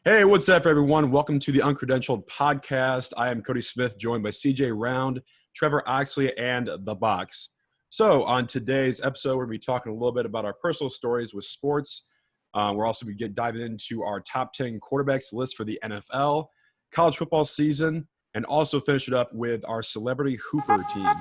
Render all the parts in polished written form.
Hey, what's up, everyone? Welcome to the Uncredentialed podcast. I am Cody Smith, joined by CJ Round, Trevor Oxley, and The Box. So, on today's episode, we're going to be talking a little bit about our personal stories with sports. We're also going to get diving into our top 10 quarterbacks list for the NFL, college football season, and also finish it up with our celebrity hooper teams.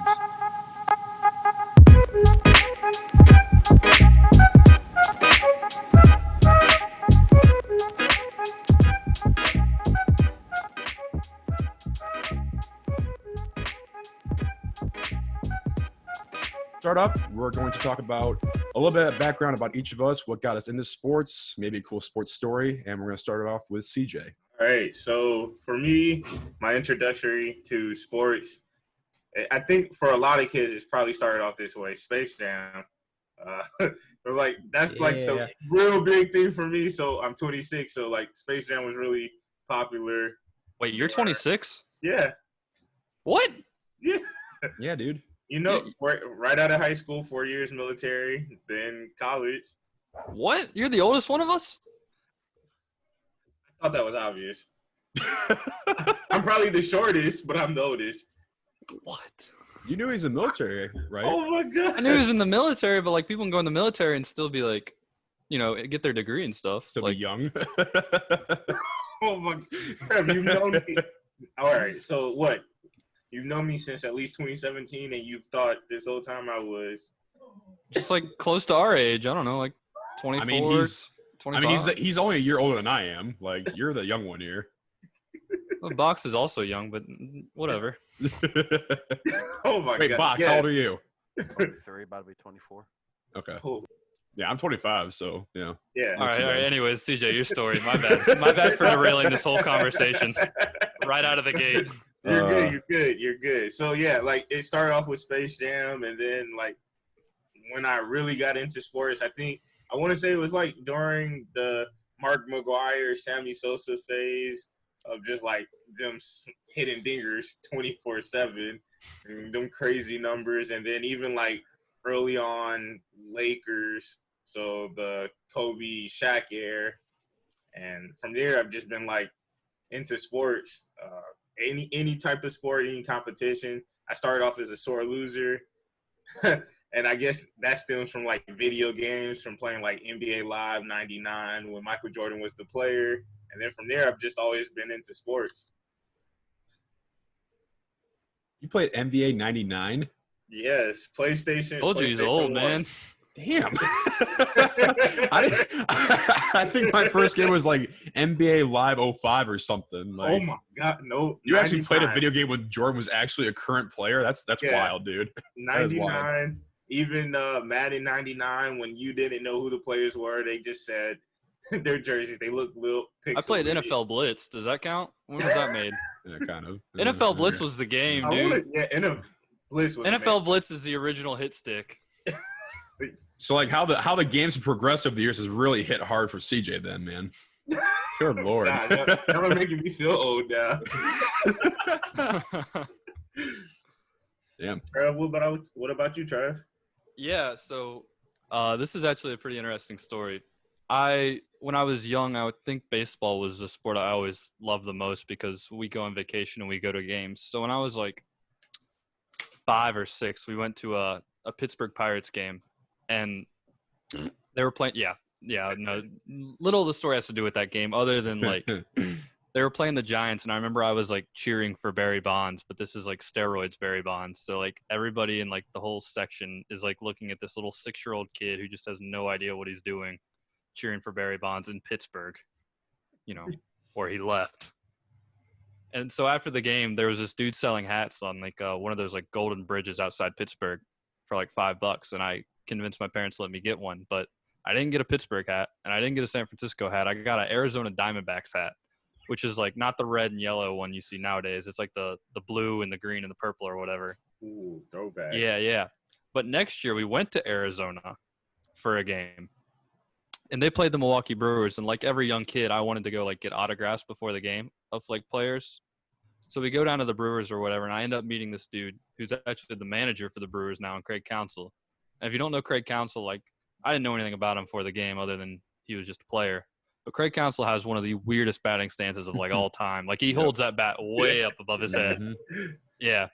Start up, we're going to talk about a little bit of background about each of us, what got us into sports, maybe a cool sports story, and we're going to start it off with CJ. All right, so for me, my introductory to sports, I think for a lot of kids, it's probably started off this way, Space Jam. That's like the real big thing for me. So I'm 26, so like Space Jam was really popular. Wait, you're 26? Yeah. What? Yeah. Yeah, dude. You know, right out of high school, 4 years military, then college. What? You're the oldest one of us? I thought that was obvious. I'm probably the shortest, but I'm the oldest. What? You knew he's in the military, right? Oh, my God. I knew he was in the military, but, like, people can go in the military and still be, like, you know, get their degree and stuff. Still like, be young. Oh, my God. Have you known me? All right, so what? You've known me since at least 2017, and you've thought this whole time I was just, like, close to our age. I don't know, like 24, I mean, 25. he's only a year older than I am. Like, you're the young one here. Well, Box is also young, but whatever. Oh, my God. Wait, Box, how old are you? 23, about to be 24. Okay. Oh. Yeah, I'm 25, so, yeah. Yeah. All right. Anyways, CJ, your story. My bad. My bad for derailing this whole conversation right out of the gate. You're good. So, yeah, like, it started off with Space Jam, and then, like, when I really got into sports, I want to say it was, like, during the Mark McGuire, Sammy Sosa phase of just, like, them hitting dingers 24/7, and them crazy numbers, and then even, like, early on Lakers, so the Kobe Shaq era, and from there I've just been like into sports, any type of sport, any competition. I started off as a sore loser, and I guess that stems from like video games, from playing like NBA Live '99 when Michael Jordan was the player, and then from there I've just always been into sports. You played NBA 99? Yes, PlayStation. Told you he's old, man. Damn. I think my first game was like NBA Live 05 or something. Like, oh my God, no! You actually 99. played a video game when Jordan was actually a current player? That's wild, dude. 99, even Madden 99, when you didn't know who the players were, they just said their jerseys. They look little. I played NFL Blitz. Does that count? When was that made? Yeah, kind of. NFL Blitz was the game, dude. NFL Blitz was NFL Blitz is the original hit stick. So, like, how the games have progressed over the years has really hit hard for CJ then, man. Good Lord. Nah, y'all are making me feel old now. Damn. What about you, Trev? Yeah, so this is actually a pretty interesting story. When I was young, I would think baseball was the sport I always loved the most because we go on vacation and we go to games. So when I was like 5 or 6, we went to a Pittsburgh Pirates game, and they were playing. No, little of the story has to do with that game, other than like they were playing the Giants, and I remember I was like cheering for Barry Bonds, but this is like steroids Barry Bonds. So like everybody in like the whole section is like looking at this little 6-year-old kid who just has no idea what he's doing, cheering for Barry Bonds in Pittsburgh, you know, where he left. And so after the game, there was this dude selling hats on like one of those like golden bridges outside Pittsburgh for like $5, and I convinced my parents to let me get one, but I didn't get a Pittsburgh hat and I didn't get a San Francisco hat. I got an Arizona Diamondbacks hat, which is like not the red and yellow one you see nowadays. It's like the blue and the green and the purple or whatever. Ooh, throwback. Yeah. But next year we went to Arizona for a game, and they played the Milwaukee Brewers, and like every young kid, I wanted to go like get autographs before the game of like players. So we go down to the Brewers or whatever, and I end up meeting this dude who's actually the manager for the Brewers now, Craig Counsell. And if you don't know Craig Counsell, like I didn't know anything about him for the game other than he was just a player. But Craig Counsell has one of the weirdest batting stances of like all time. Like he holds that bat way up above his head. Mhm. Yeah.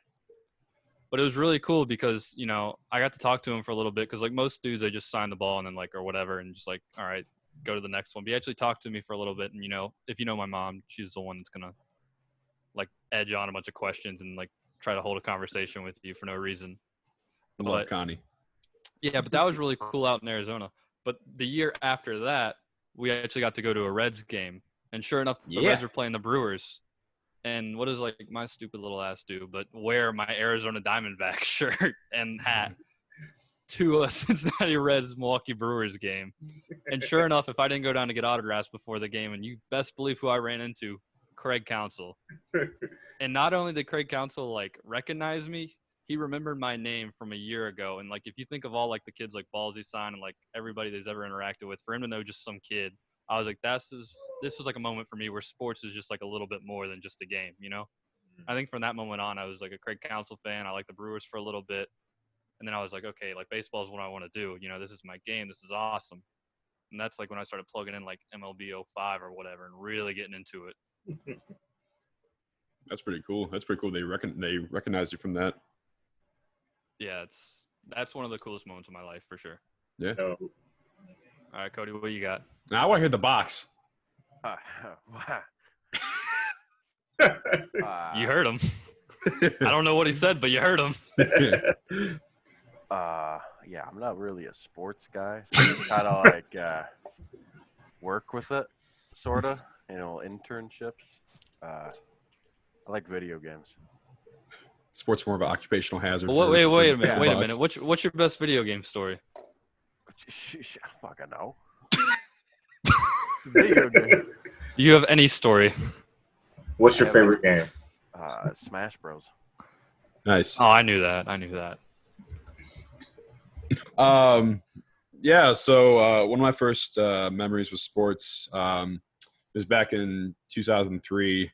But it was really cool because, you know, I got to talk to him for a little bit because, like, most dudes, they just sign the ball and then, like, or whatever, and just like, all right, go to the next one. But he actually talked to me for a little bit. And, you know, if you know my mom, she's the one that's going to, like, edge on a bunch of questions and, like, try to hold a conversation with you for no reason. I love But, Connie. yeah, but that was really cool out in Arizona. But the year after that, we actually got to go to a Reds game. And sure enough, the Yeah. Reds were playing the Brewers. And what does like my stupid little ass do but wear my Arizona Diamondback shirt and hat to a Cincinnati Reds Milwaukee Brewers game. And sure enough, if I didn't go down to get autographs before the game, and you best believe who I ran into, Craig Counsell. And not only did Craig Counsell like recognize me, he remembered my name from a year ago. And like if you think of all like the kids like Ballsy sign and like everybody that's ever interacted with, for him to know just some kid, I was like, this was like a moment for me where sports is just like a little bit more than just a game, you know? I think from that moment on, I was like a Craig Counsell fan. I liked the Brewers for a little bit. And then I was like, okay, like baseball is what I want to do. You know, this is my game. This is awesome. And that's like when I started plugging in like MLB 05 or whatever and really getting into it. That's pretty cool. That's pretty cool. They recognized you from that. Yeah, that's one of the coolest moments of my life for sure. Yeah. No. All right, Cody, what you got? Now I want to hear the box. You heard him. I don't know what he said, but you heard him. Yeah, I'm not really a sports guy. Kind of like work with it, sort of. You know, internships. I like video games. Sports more of an occupational hazard. Well, wait a minute. for Wait a Bucks. minute. What's your best video game story? I fucking know. It's a video game. Do you have any story? What's your favorite game? Smash Bros. Nice. Oh, I knew that. Yeah. So one of my first memories with sports was back in 2003.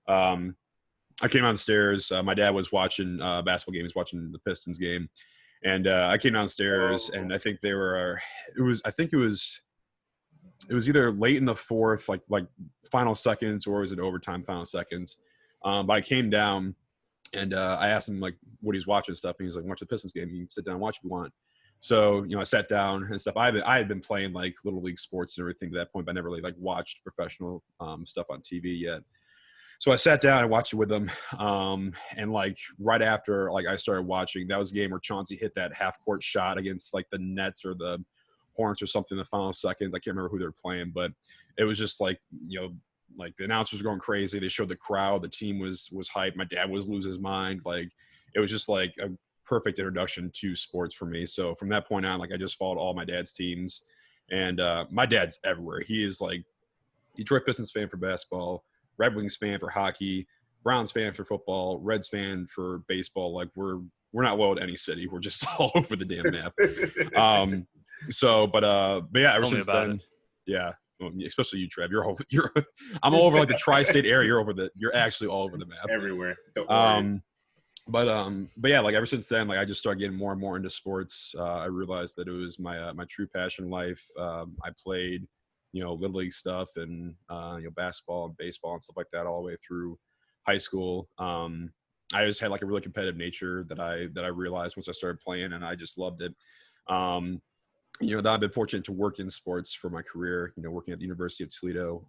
I came downstairs. My dad was watching a basketball game. He was watching the Pistons game, and I came downstairs, and I think they were. It was either late in the fourth, like final seconds, or was it overtime final seconds? But I came down, and I asked him like what he's watching and stuff, and he's like, "Watch the Pistons game. You can sit down and watch if you want." So I sat down and stuff. I had been playing like little league sports and everything to that point, but I never really like watched professional stuff on TV yet. So I sat down and watched it with them, and like right after like I started watching, that was the game where Chauncey hit that half court shot against like the Nets or the Hornets or something in the final seconds. I can't remember who they were playing, but it was just like like the announcers were going crazy. They showed the crowd, the team was hyped. My dad was losing his mind. Like it was just like a perfect introduction to sports for me. So from that point on, like I just followed all my dad's teams, and my dad's everywhere. He is like Detroit Pistons fan for basketball, Red Wings fan for hockey, Browns fan for football, Reds fan for baseball. Like we're not loyal to any city. We're just all over the damn map. But yeah, ever Tell me since about then, it. yeah, well, especially you, Trev. I'm all over like the tri-state area. You're actually all over the map. Everywhere. Don't worry. But yeah, like ever since then, like I just started getting more and more into sports. I realized that it was my true passion in life. I played, little league stuff and basketball and baseball and stuff like that all the way through high school. I just had like a really competitive nature that I realized once I started playing, and I just loved it. That I've been fortunate to work in sports for my career, working at the University of Toledo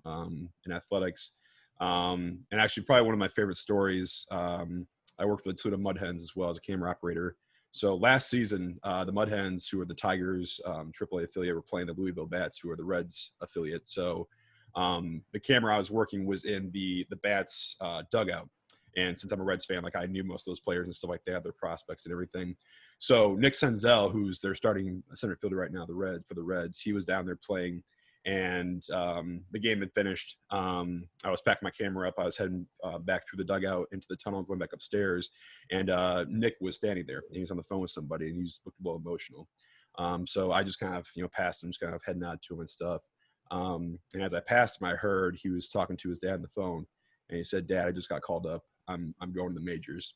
in athletics. And actually probably one of my favorite stories, I worked for the Toledo Mud Hens as well as a camera operator. So last season, the Mud Hens, who are the Tigers AAA affiliate, were playing the Louisville Bats, who are the Reds affiliate. So the camera I was working was in the Bats dugout. And since I'm a Reds fan, like I knew most of those players and stuff like that, their prospects and everything. So Nick Senzel, who's their starting center fielder right now, for the Reds, he was down there playing, and the game had finished. I was packing my camera up. I was heading back through the dugout into the tunnel, going back upstairs, and Nick was standing there. And he was on the phone with somebody, and he just looked a little emotional. So I just kind of passed him, just kind of head nod to him and stuff. And as I passed him, I heard he was talking to his dad on the phone, and he said, "Dad, I just got called up. I'm going to the majors."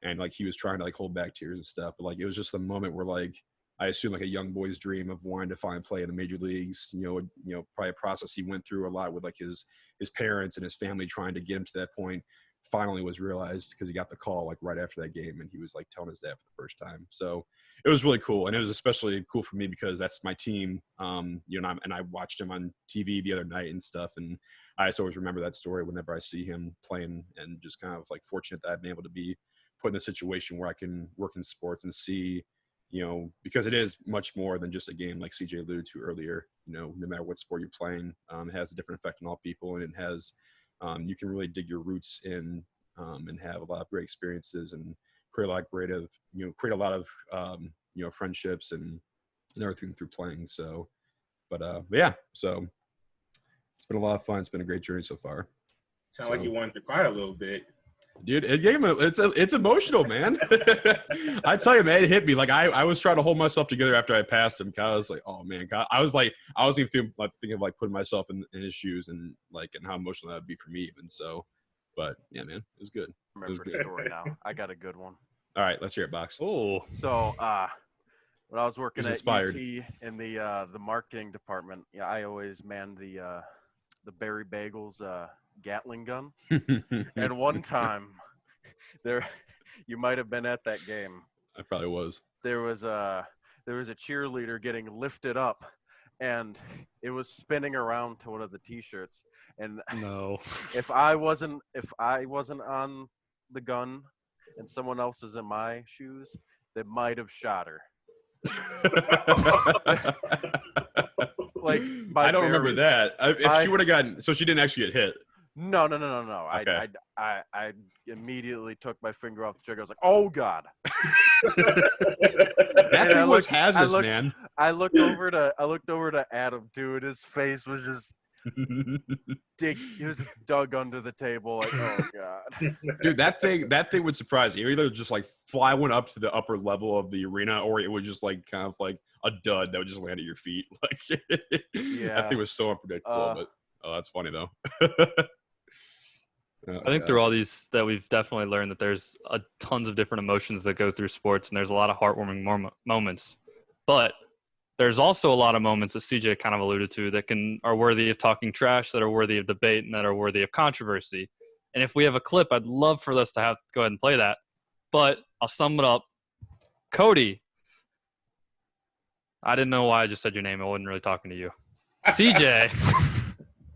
And like he was trying to like hold back tears and stuff, but like it was just a moment where like I assume like a young boy's dream of wanting to finally play in the major leagues. Probably a process he went through a lot with like his parents and his family trying to get him to that point. Finally was realized because he got the call like right after that game, and he was like telling his dad for the first time. So it was really cool, and it was especially cool for me because that's my team. And I watched him on TV the other night and stuff, and I just always remember that story whenever I see him playing, and just kind of like fortunate that I've been able to be put in a situation where I can work in sports and see, because it is much more than just a game, like CJ alluded to earlier. No matter what sport you're playing, it has a different effect on all people, and it has you can really dig your roots in and have a lot of great experiences and create a lot of friendships and everything through playing. So, but yeah, so it's been a lot of fun. It's been a great journey so far. Sound like you wanted to cry a little bit. Dude, it's emotional, man. I tell you, man, it hit me. Like I was trying to hold myself together after I passed him. I was like, oh man, God. I was even thinking of like putting myself in his shoes and how emotional that would be for me even. So, but yeah, man, it was good. I remember the story now. I got a good one. All right, let's hear it, Box. Oh, So when I was working at inspired. UT in the marketing department, yeah, I always manned the Berry Bagels Gatling gun. And one time, you might have been at that game. I probably was. There was a cheerleader getting lifted up, and it was spinning around to one of the T-shirts. And no. if I wasn't on the gun, and someone else is in my shoes, they might have shot her. Like I don't remember that. If she would have gotten, so she didn't actually get hit. No. Okay. I immediately took my finger off the trigger. I was like, "Oh God!" That thing was hazardous, man. I looked over to Adam too, and his face was just he was just dug under the table. Like, oh God, dude, that thing would surprise you. Either just like fly one up to the upper level of the arena, or it would just like kind of like a dud that would just land at your feet. Like, yeah, that thing was so unpredictable. But that's funny though. I think through all these that we've definitely learned that there's tons of different emotions that go through sports, and there's a lot of heartwarming moments. But there's also a lot of moments that CJ kind of alluded to that are worthy of talking trash, that are worthy of debate, and that are worthy of controversy. And if we have a clip, I'd love for us to go ahead and play that. But I'll sum it up. Cody, I didn't know why I just said your name. I wasn't really talking to you. CJ.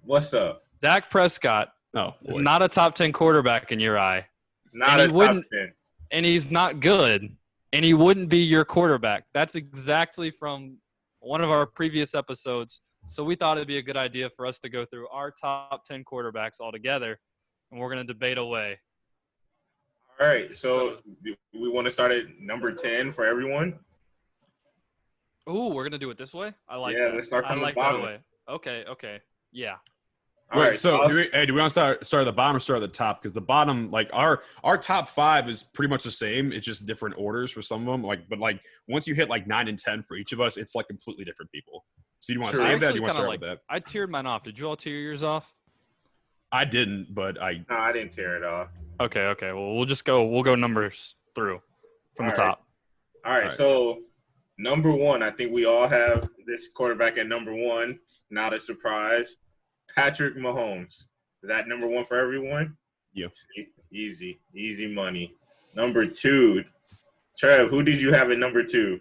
What's up? Dak Prescott. Oh, not a top 10 quarterback in your eye. Not a top 10. And he's not good. And he wouldn't be your quarterback. That's exactly from one of our previous episodes. So we thought it'd be a good idea for us to go through our top 10 quarterbacks all together. And we're going to debate away. All right. So we want to start at number 10 for everyone. Ooh, we're going to do it this way? I like that. Yeah, let's start from the bottom. That way. Okay. Yeah. All right, so do we want to start at the bottom or start at the top? Because the bottom, like our top 5 is pretty much the same. It's just different orders for some of them. But once you hit like 9 and 10 for each of us, it's like completely different people. So you want to save that? Or you want to start with that? I tiered mine off. Did you all tier yours off? I didn't, but No, I didn't tear it off. Okay. Well, we'll go numbers through from the top. All right. So number 1, I think we all have this quarterback at number 1. Not a surprise. Patrick Mahomes. Is that number 1 for everyone? Yep. Easy money. Number 2, Trev, who did you have at number 2?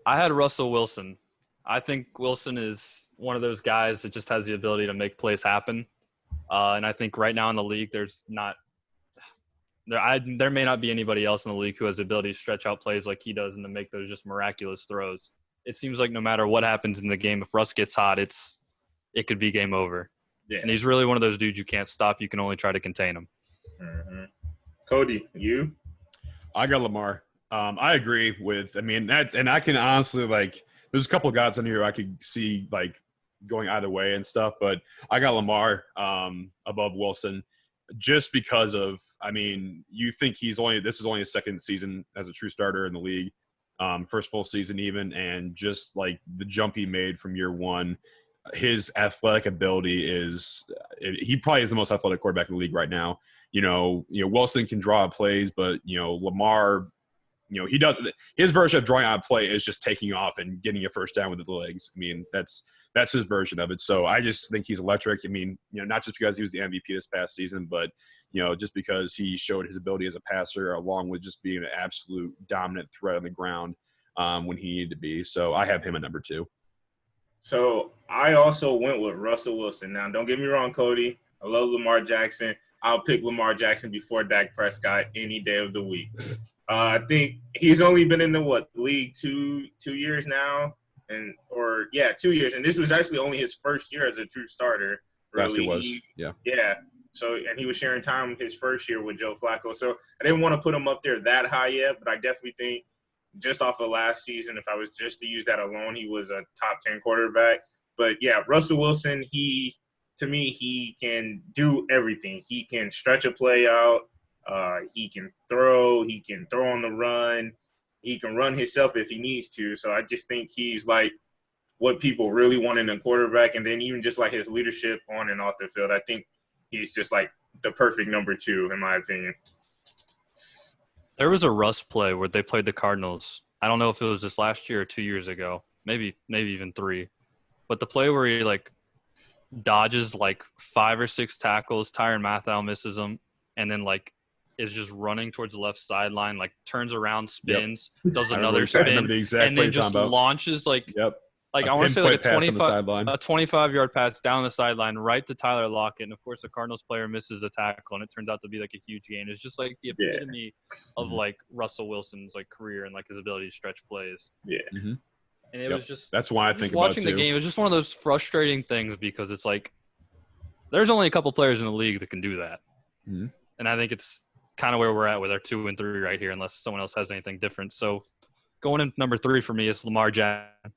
I had Russell Wilson. I think Wilson is one of those guys that just has the ability to make plays happen. And I think right now in the league, there may not be anybody else in the league who has the ability to stretch out plays like he does and to make those just miraculous throws. It seems like no matter what happens in the game, if Russ gets hot, it could be game over. Yeah. And he's really one of those dudes you can't stop. You can only try to contain him. Mm-hmm. Cody, you? I got Lamar. I agree with. I mean, and I can honestly there's a couple of guys in here I could see going either way and stuff, but I got Lamar above Wilson just because of. I mean, you think this is only his second season as a true starter in the league, first full season even, and just like the jump he made from year 1. His athletic ability he probably is the most athletic quarterback in the league right now. Wilson can draw plays, but Lamar he does his version of drawing out a play is just taking off and getting a first down with his legs. I mean, that's his version of it. So I just think he's electric. I mean, not just because he was the MVP this past season, but just because he showed his ability as a passer, along with just being an absolute dominant threat on the ground when he needed to be. So I have him at number 2. So I also went with Russell Wilson. Now, don't get me wrong, Cody. I love Lamar Jackson. I'll pick Lamar Jackson before Dak Prescott any day of the week. I think he's only been in the league two years now, 2 years, and this was actually only his first year as a true starter. Really, was, yeah. So, and he was sharing time his first year with Joe Flacco. So I didn't want to put him up there that high yet, but I definitely think just off of last season, if I was just to use that alone, he was a top 10 quarterback. But yeah, Russell Wilson, to me, he can do everything. He can stretch a play out. He can throw on the run. He can run himself if he needs to. So I just think he's like what people really want in a quarterback. And then even just like his leadership on and off the field, I think he's just like the perfect number 2, in my opinion. There was a Russ play where they played the Cardinals. I don't know if it was this last year or 2 years ago, maybe even 3. But the play where he like dodges like 5 or 6 tackles, Tyrann Mathieu misses him, and then like is just running towards the left sideline, like turns around, spins, does another spin, and then just launches like Like I want to say like a 25-yard pass down the sideline right to Tyler Lockett. And, of course, the Cardinals player misses a tackle, and it turns out to be like a huge gain. It's just like the epitome of like Russell Wilson's like career and like his ability to stretch plays. Yeah. Mm-hmm. And it was just – that's why I think about watching the game. It was just one of those frustrating things because it's like there's only a couple players in the league that can do that. Mm-hmm. And I think it's kind of where we're at with our 2 and 3 right here unless someone else has anything different. So going in number 3 for me is Lamar Jackson.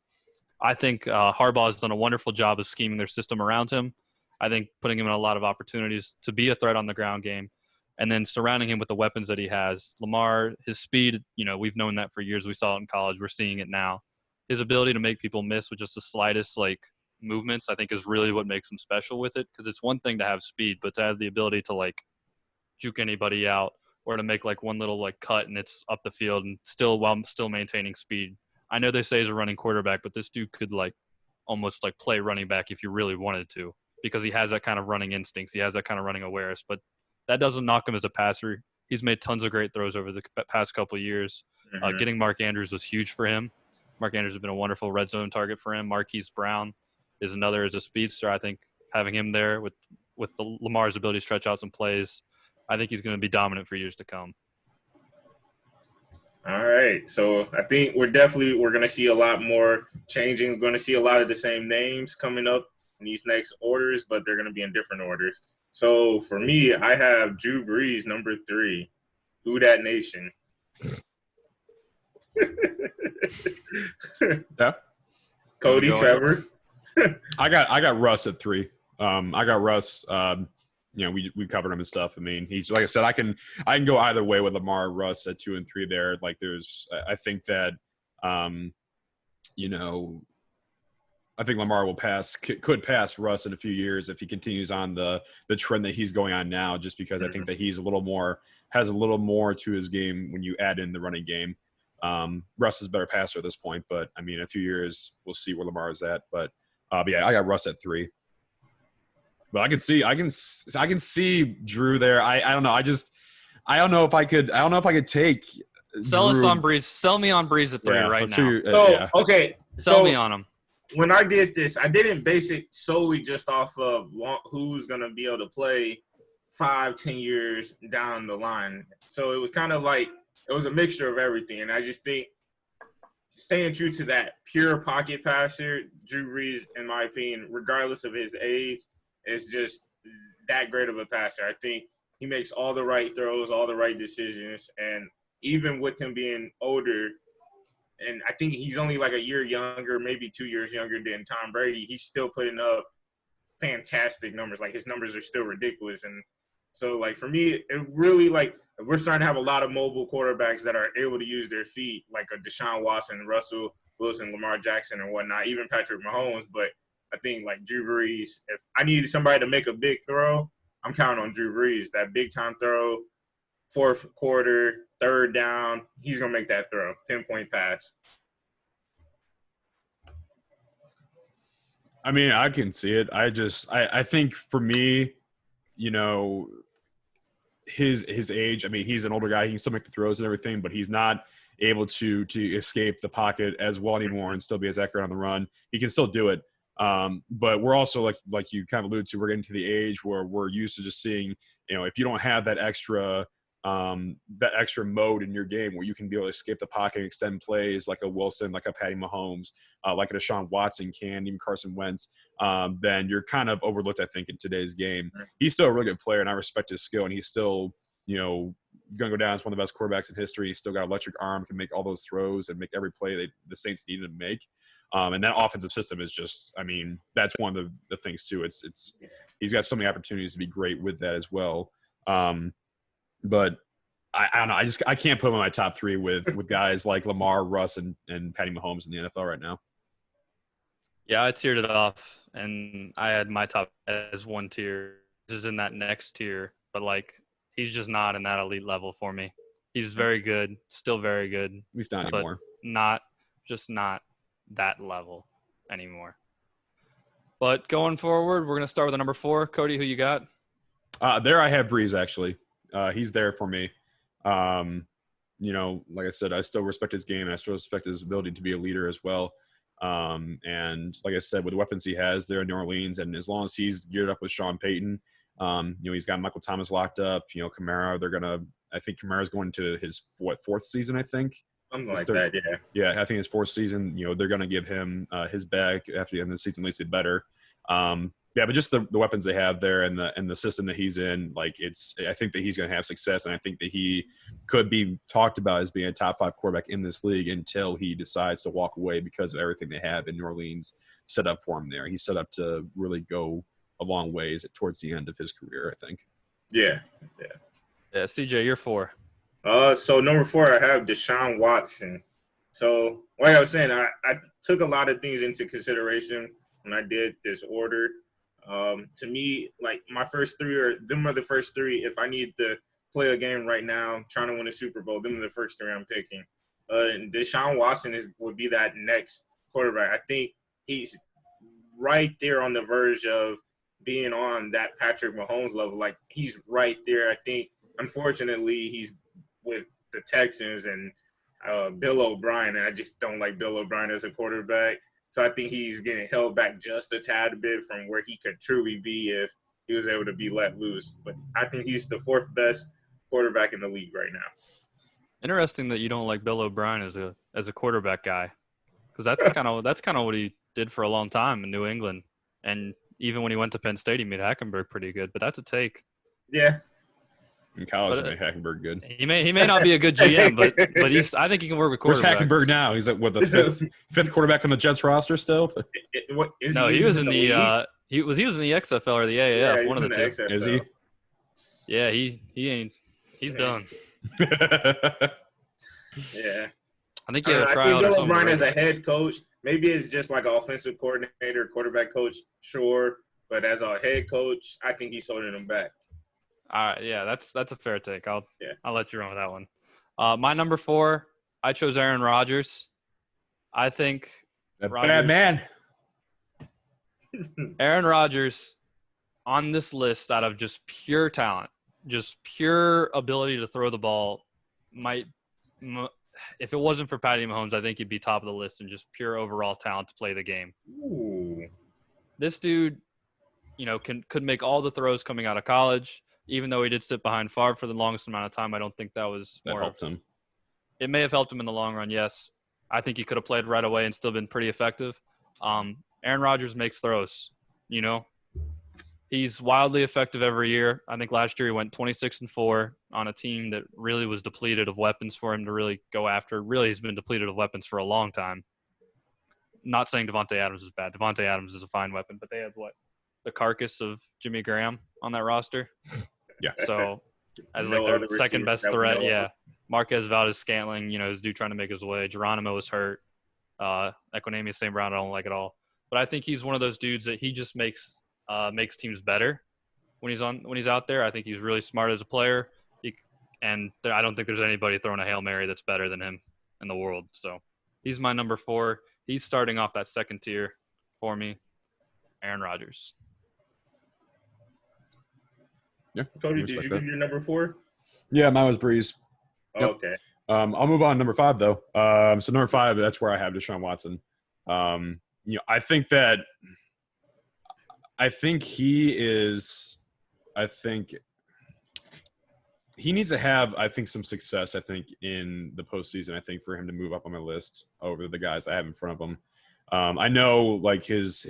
I think Harbaugh has done a wonderful job of scheming their system around him. I think putting him in a lot of opportunities to be a threat on the ground game and then surrounding him with the weapons that he has. Lamar, his speed, we've known that for years. We saw it in college. We're seeing it now. His ability to make people miss with just the slightest, movements, I think is really what makes him special with it because it's one thing to have speed, but to have the ability to, juke anybody out or to make, one little, cut and it's up the field and while still maintaining speed. I know they say he's a running quarterback, but this dude could almost play running back if you really wanted to because he has that kind of running instincts. He has that kind of running awareness, but that doesn't knock him as a passer. He's made tons of great throws over the past couple of years. Mm-hmm. Getting Mark Andrews was huge for him. Mark Andrews has been a wonderful red zone target for him. Marquise Brown is another as a speedster. I think having him there with the Lamar's ability to stretch out some plays, I think he's going to be dominant for years to come. All right. So I think we're going to see a lot more changing. We're going to see a lot of the same names coming up in these next orders, but they're going to be in different orders. So for me, I have Drew Brees, number 3. Who Dat Nation? Yeah. Cody, Trevor. I got Russ at 3. I got Russ. We covered him and stuff. I mean, he's like I said, I can go either way with Lamar, Russ at 2 and 3 there. I think that, I think Lamar could pass Russ in a few years if he continues on the trend that he's going on now, just because I think that he's has a little more to his game when you add in the running game. Russ is a better passer at this point, but I mean, in a few years we'll see where Lamar is at. But yeah, I got Russ at 3. But I can see Drew there. I don't know. I don't know if I could take. Sell Drew. us on Brees. Sell me on Brees at 3 right now. Okay. Sell me on him. When I did this, I didn't base it solely just off of who's going to be able to play 5-10 years down the line. So it was kind of it was a mixture of everything. And I just think staying true to that pure pocket passer, Drew Brees, in my opinion, regardless of his age, is just that great of a passer. I think he makes all the right throws, all the right decisions. And even with him being older, and I think he's only a year younger, maybe 2 years younger than Tom Brady, he's still putting up fantastic numbers. His numbers are still ridiculous. And so, for me, it really, we're starting to have a lot of mobile quarterbacks that are able to use their feet, like a Deshaun Watson, Russell Wilson, Lamar Jackson, and whatnot, even Patrick Mahomes. But I think, Drew Brees, if I needed somebody to make a big throw, I'm counting on Drew Brees. That big-time throw, fourth quarter, third down, he's going to make that throw, pinpoint pass. I mean, I can see it. I think for me, you know, his age. I mean, he's an older guy. He can still make the throws and everything, but he's not able to escape the pocket as well anymore and still be as accurate on the run. He can still do it. But we're also like you kind of alluded to, we're getting to the age where we're used to just seeing, you know, if you don't have that extra mode in your game where you can be able to escape the pocket and extend plays like a Wilson, like a Patty Mahomes, like a Deshaun Watson can, even Carson Wentz, then you're kind of overlooked, I think, in today's game. He's still a really good player, and I respect his skill, and he's still, you know, going to go down as one of the best quarterbacks in history. He's still got an electric arm, can make all those throws and make every play the Saints needed to make. And that offensive system is just, I mean, that's one of the things too. It's he's got so many opportunities to be great with that as well. But I don't know. I can't put him in my top three with guys like Lamar, Russ, and Patty Mahomes in the NFL right now. Yeah, I tiered it off, and I had my top as one tier. This is in that next tier, but like he's just not in that elite level for me. He's very good, still very good. At least not anymore. Not that level anymore. But going forward, we're going to start with the number 4. Cody, who you got? There I have Breeze, actually. He's there for me. You know, like I said, I still respect his game, and I still respect his ability to be a leader as well. And like I said, with the weapons he has there in New Orleans, and as long as he's geared up with Sean Payton, you know, he's got Michael Thomas locked up. You know, Kamara, I think Kamara's going to his fourth season, I think. Something like that, yeah. Yeah, I think his fourth season, you know, they're going to give him his bag after the end of the season, at least it better. Yeah, but just the weapons they have there and the system that he's in, like I think that he's going to have success, and I think that he could be talked about as being a top 5 quarterback in this league until he decides to walk away because of everything they have in New Orleans set up for him there. He's set up to really go a long ways towards the end of his career, I think. Yeah. Yeah, CJ, you're 4. So number 4, I have Deshaun Watson. So like I was saying, I took a lot of things into consideration when I did this order. To me, like my first 3 are the first 3. If I need to play a game right now, trying to win a Super Bowl, them are the first 3 I'm picking. And Deshaun Watson would be that next quarterback. I think he's right there on the verge of being on that Patrick Mahomes level. Like he's right there. I think, unfortunately, he's with the Texans and Bill O'Brien, and I just don't like Bill O'Brien as a quarterback. So I think he's getting held back just a tad bit from where he could truly be if he was able to be let loose. But I think he's the 4th best quarterback in the league right now. Interesting that you don't like Bill O'Brien as a quarterback guy, because that's kind of what he did for a long time in New England, and even when he went to Penn State, he made Hackenberg pretty good. But that's a take. Yeah. In college, he made Hackenberg good. He may not be a good GM, but I think he can work with quarterbacks. Where's Hackenberg now? He's like the fifth quarterback on the Jets roster still. He was in the XFL or the AAF, yeah, one of the 2. XFL. Is he? Yeah, he's done. Yeah. I think he had a I tryout think or Bill something. O'Brien as a head coach, maybe it's just like an offensive coordinator, quarterback coach, sure. But as a head coach, I think he's holding him back. All right, yeah, that's a fair take. I'll let you run with that one. My number 4, I chose Aaron Rodgers. I think bad man. Aaron Rodgers on this list, out of just pure talent, just pure ability to throw the ball, if it wasn't for Patty Mahomes, I think he'd be top of the list in just pure overall talent to play the game. Ooh. This dude, you know, could make all the throws coming out of college. Even though he did sit behind Favre for the longest amount of time, I don't think that helped him. It may have helped him in the long run, yes. I think he could have played right away and still been pretty effective. Aaron Rodgers makes throws, you know. He's wildly effective every year. I think last year he went 26-4 on a team that really was depleted of weapons for him to really go after. Really, he's been depleted of weapons for a long time. Not saying Devontae Adams is bad. Devontae Adams is a fine weapon, but they had the carcass of Jimmy Graham on that roster. Yeah. So as their second best threat, yeah. Marquez Valdez-Scantling, you know, is due trying to make his way. Geronimo is hurt. Equanimeous St. Brown, I don't like at all. But I think he's one of those dudes that he just makes teams better when he's out there. I think he's really smart as a player. And I don't think there's anybody throwing a Hail Mary that's better than him in the world. So he's my number 4. He's starting off that second tier for me, Aaron Rodgers. Yeah. Cody, did you give your number 4? Yeah, mine was Breeze. Oh, Yep. okay. I'll move on to number 5 though. So number 5, that's where I have Deshaun Watson. I think he needs to have, some success, in the postseason, for him to move up on my list over the guys I have in front of him. I know, like, his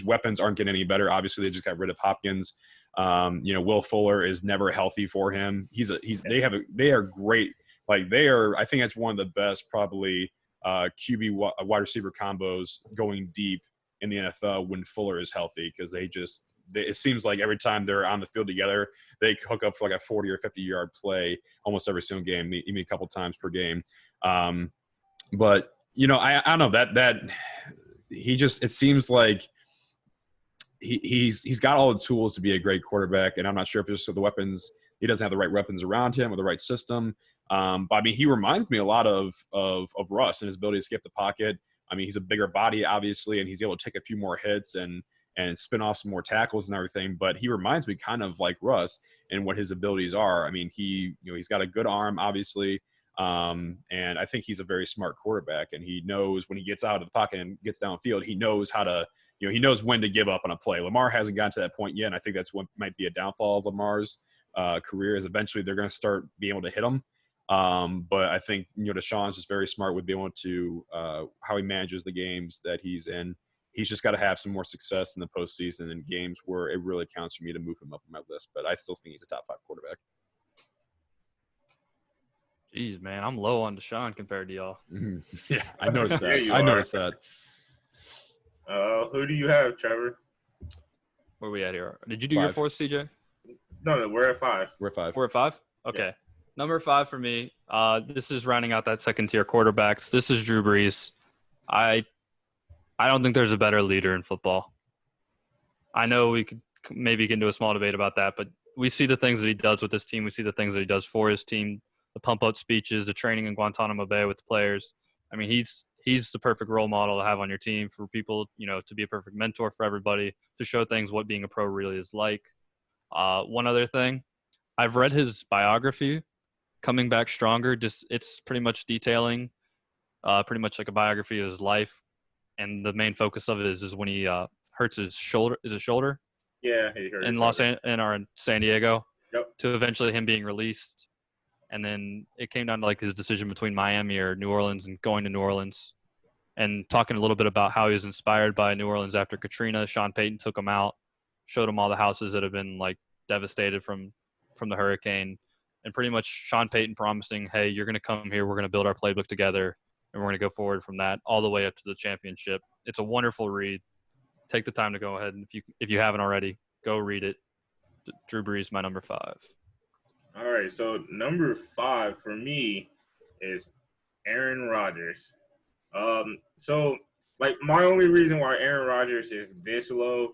weapons aren't getting any better. Obviously, they just got rid of Hopkins. Will Fuller is never healthy for him. They are great. Like, they are, I think that's one of the best, probably, QB wide receiver combos going deep in the NFL when Fuller is healthy, because it seems like every time they're on the field together, they hook up for like a 40 or 50-yard play almost every single game, even a couple times per game. But I don't know that it seems like he's got all the tools to be a great quarterback, and I'm not sure if it's just the weapons. He doesn't have the right weapons around him or the right system. But I mean, he reminds me a lot of Russ and his ability to skip the pocket. I mean, he's a bigger body, obviously, and he's able to take a few more hits and spin off some more tackles and everything. But he reminds me kind of like Russ and what his abilities are. I mean, he's got a good arm, obviously, and I think he's a very smart quarterback. And he knows when he gets out of the pocket and gets downfield, he knows how to, he knows when to give up on a play. Lamar hasn't gotten to that point yet, and I think that's what might be a downfall of Lamar's career, is eventually they're going to start being able to hit him. But I think, Deshaun's just very smart with being able to how he manages the games that he's in. He's just got to have some more success in the postseason and games where it really counts for me to move him up on my list. But I still think he's a top 5 quarterback. Jeez, man, I'm low on Deshaun compared to y'all. Mm-hmm. Yeah, I noticed that. Yeah, I noticed that. Who do you have, Trevor? Where are we at here? Did you do your 4th, CJ? No, we're at 5. We're at 5. We're at 5? Okay. Yeah. Number 5 for me, this is rounding out that second-tier quarterbacks. This is Drew Brees. I don't think there's a better leader in football. I know we could maybe get into a small debate about that, but we see the things that he does with his team. We see the things that he does for his team, the pump-up speeches, the training in Guantanamo Bay with the players. I mean, he's the perfect role model to have on your team for people, to be a perfect mentor for everybody, to show things what being a pro really is like. One other thing, I've read his biography, Coming Back Stronger. It's pretty much detailing pretty much like a biography of his life. And the main focus of it is when he hurts his shoulder. Is it shoulder? Yeah, he hurt in San Diego. Yep. To eventually him being released, and then it came down to like his decision between Miami or New Orleans, and going to New Orleans, and talking a little bit about how he was inspired by New Orleans after Katrina. Sean Payton took him out, showed him all the houses that have been like devastated from the hurricane, and pretty much Sean Payton promising, hey, you're going to come here, we're going to build our playbook together, and we're going to go forward from that all the way up to the championship. It's a wonderful read. Take the time to go ahead, and if you haven't already, go read it. Drew Brees, my number 5. All right, so number 5 for me is Aaron Rodgers. So like my only reason why Aaron Rodgers is this low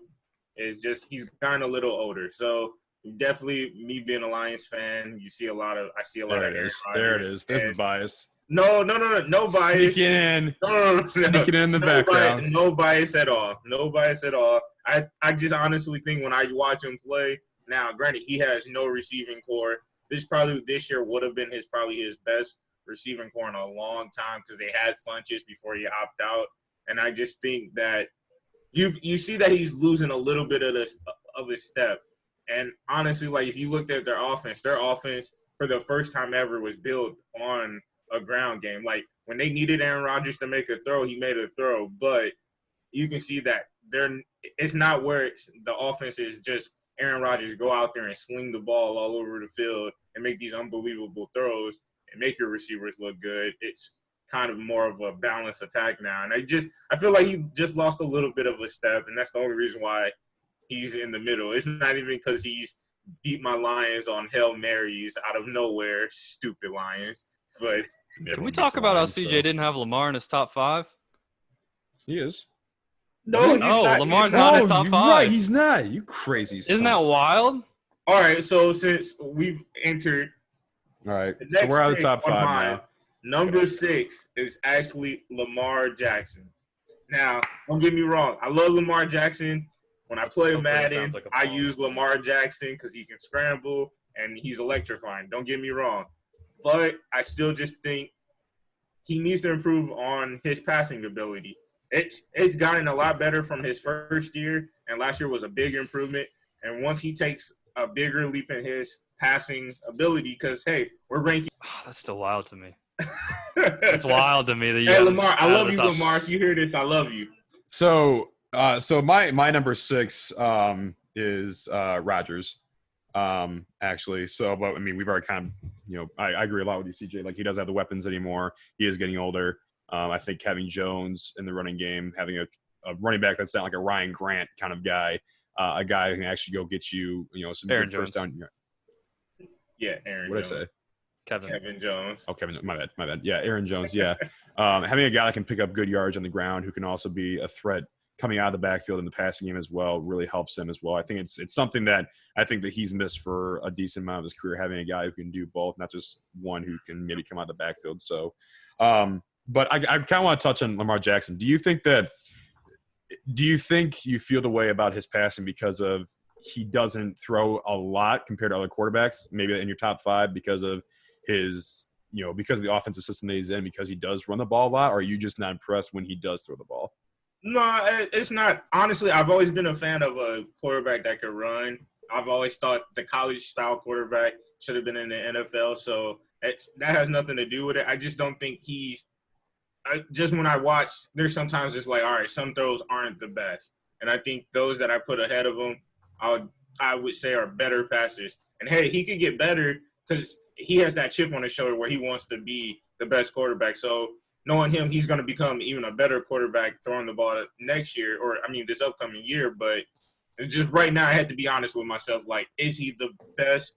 is just he's gotten a little older. So definitely, me being a Lions fan, I see a lot of Aaron Rodgers. There it is. There's the bias. No bias. Sneaking in. No. Sneaking in the background. No bias at all. No bias at all. I just honestly think when I watch him play, now granted he has no receiving core. This year would have been his best receiving core in a long time, because they had Funches before he opted out. And I just think that you see that he's losing a little bit of his step. And honestly, like if you looked at their offense for the first time ever was built on a ground game. Like when they needed Aaron Rodgers to make a throw, he made a throw. But you can see that it's not where the offense is just Aaron Rodgers go out there and sling the ball all over the field and make these unbelievable throws and make your receivers look good. It's kind of more of a balanced attack now. And I feel like he just lost a little bit of a step, and that's the only reason why he's in the middle. It's not even because he's beat my Lions on Hail Marys out of nowhere, stupid Lions. But can we talk about how CJ didn't have Lamar in his top 5? He is. No, Lamar's not in his top 5. Right, he's not. You crazy. Isn't that wild? All right, so since we've entered All right. The So next we're at the pick top on 5 mine, now. number 6, is actually Lamar Jackson. Now, don't get me wrong. I love Lamar Jackson. When I play Hopefully it sounds Madden, like a I pause. use Lamar Jackson because he can scramble and he's electrifying. Don't get me wrong. But I still just think he needs to improve on his passing ability. It's gotten a lot better from his first year, and last year was a big improvement. And once he takes a bigger leap in his passing ability, because, hey, we're ranking. That's still wild to me. It's wild to me that you Hey, have Lamar, I out of love the you, top. Lamar. If you hear this, I love you. So my number 6 is Rodgers. Actually. So, but I mean, we've already kind of, I agree a lot with you, CJ. Like, he doesn't have the weapons anymore. He is getting older. I think having Jones in the running game, having a running back that's not like a Ryan Grant kind of guy, a guy who can actually go get you, some Aaron good first Jones. down. Yeah, Aaron What did I Jones. say? Kevin Jones. Oh, Kevin, my bad. Yeah, Aaron Jones. Yeah, having a guy that can pick up good yards on the ground, who can also be a threat coming out of the backfield in the passing game as well, really helps him as well. I think it's something that I think that he's missed for a decent amount of his career, having a guy who can do both, not just one who can maybe come out of the backfield. So, but I kind of want to touch on Lamar Jackson. Do you think you feel the way about his passing because of he doesn't throw a lot compared to other quarterbacks, maybe in your top 5 because of his, because of the offensive system that he's in, because he does run the ball a lot? Or are you just not impressed when he does throw the ball? No, it's not. Honestly, I've always been a fan of a quarterback that could run. I've always thought the college-style quarterback should have been in the NFL, so that has nothing to do with it. I just don't think just when I watch, there's sometimes it's like, all right, some throws aren't the best. And I think those that I put ahead of him, I would say are better passers. And, hey, he could get better because he has that chip on his shoulder where he wants to be the best quarterback. So knowing him, he's going to become even a better quarterback throwing the ball next year, this upcoming year. But just right now, I had to be honest with myself. Like, is he the best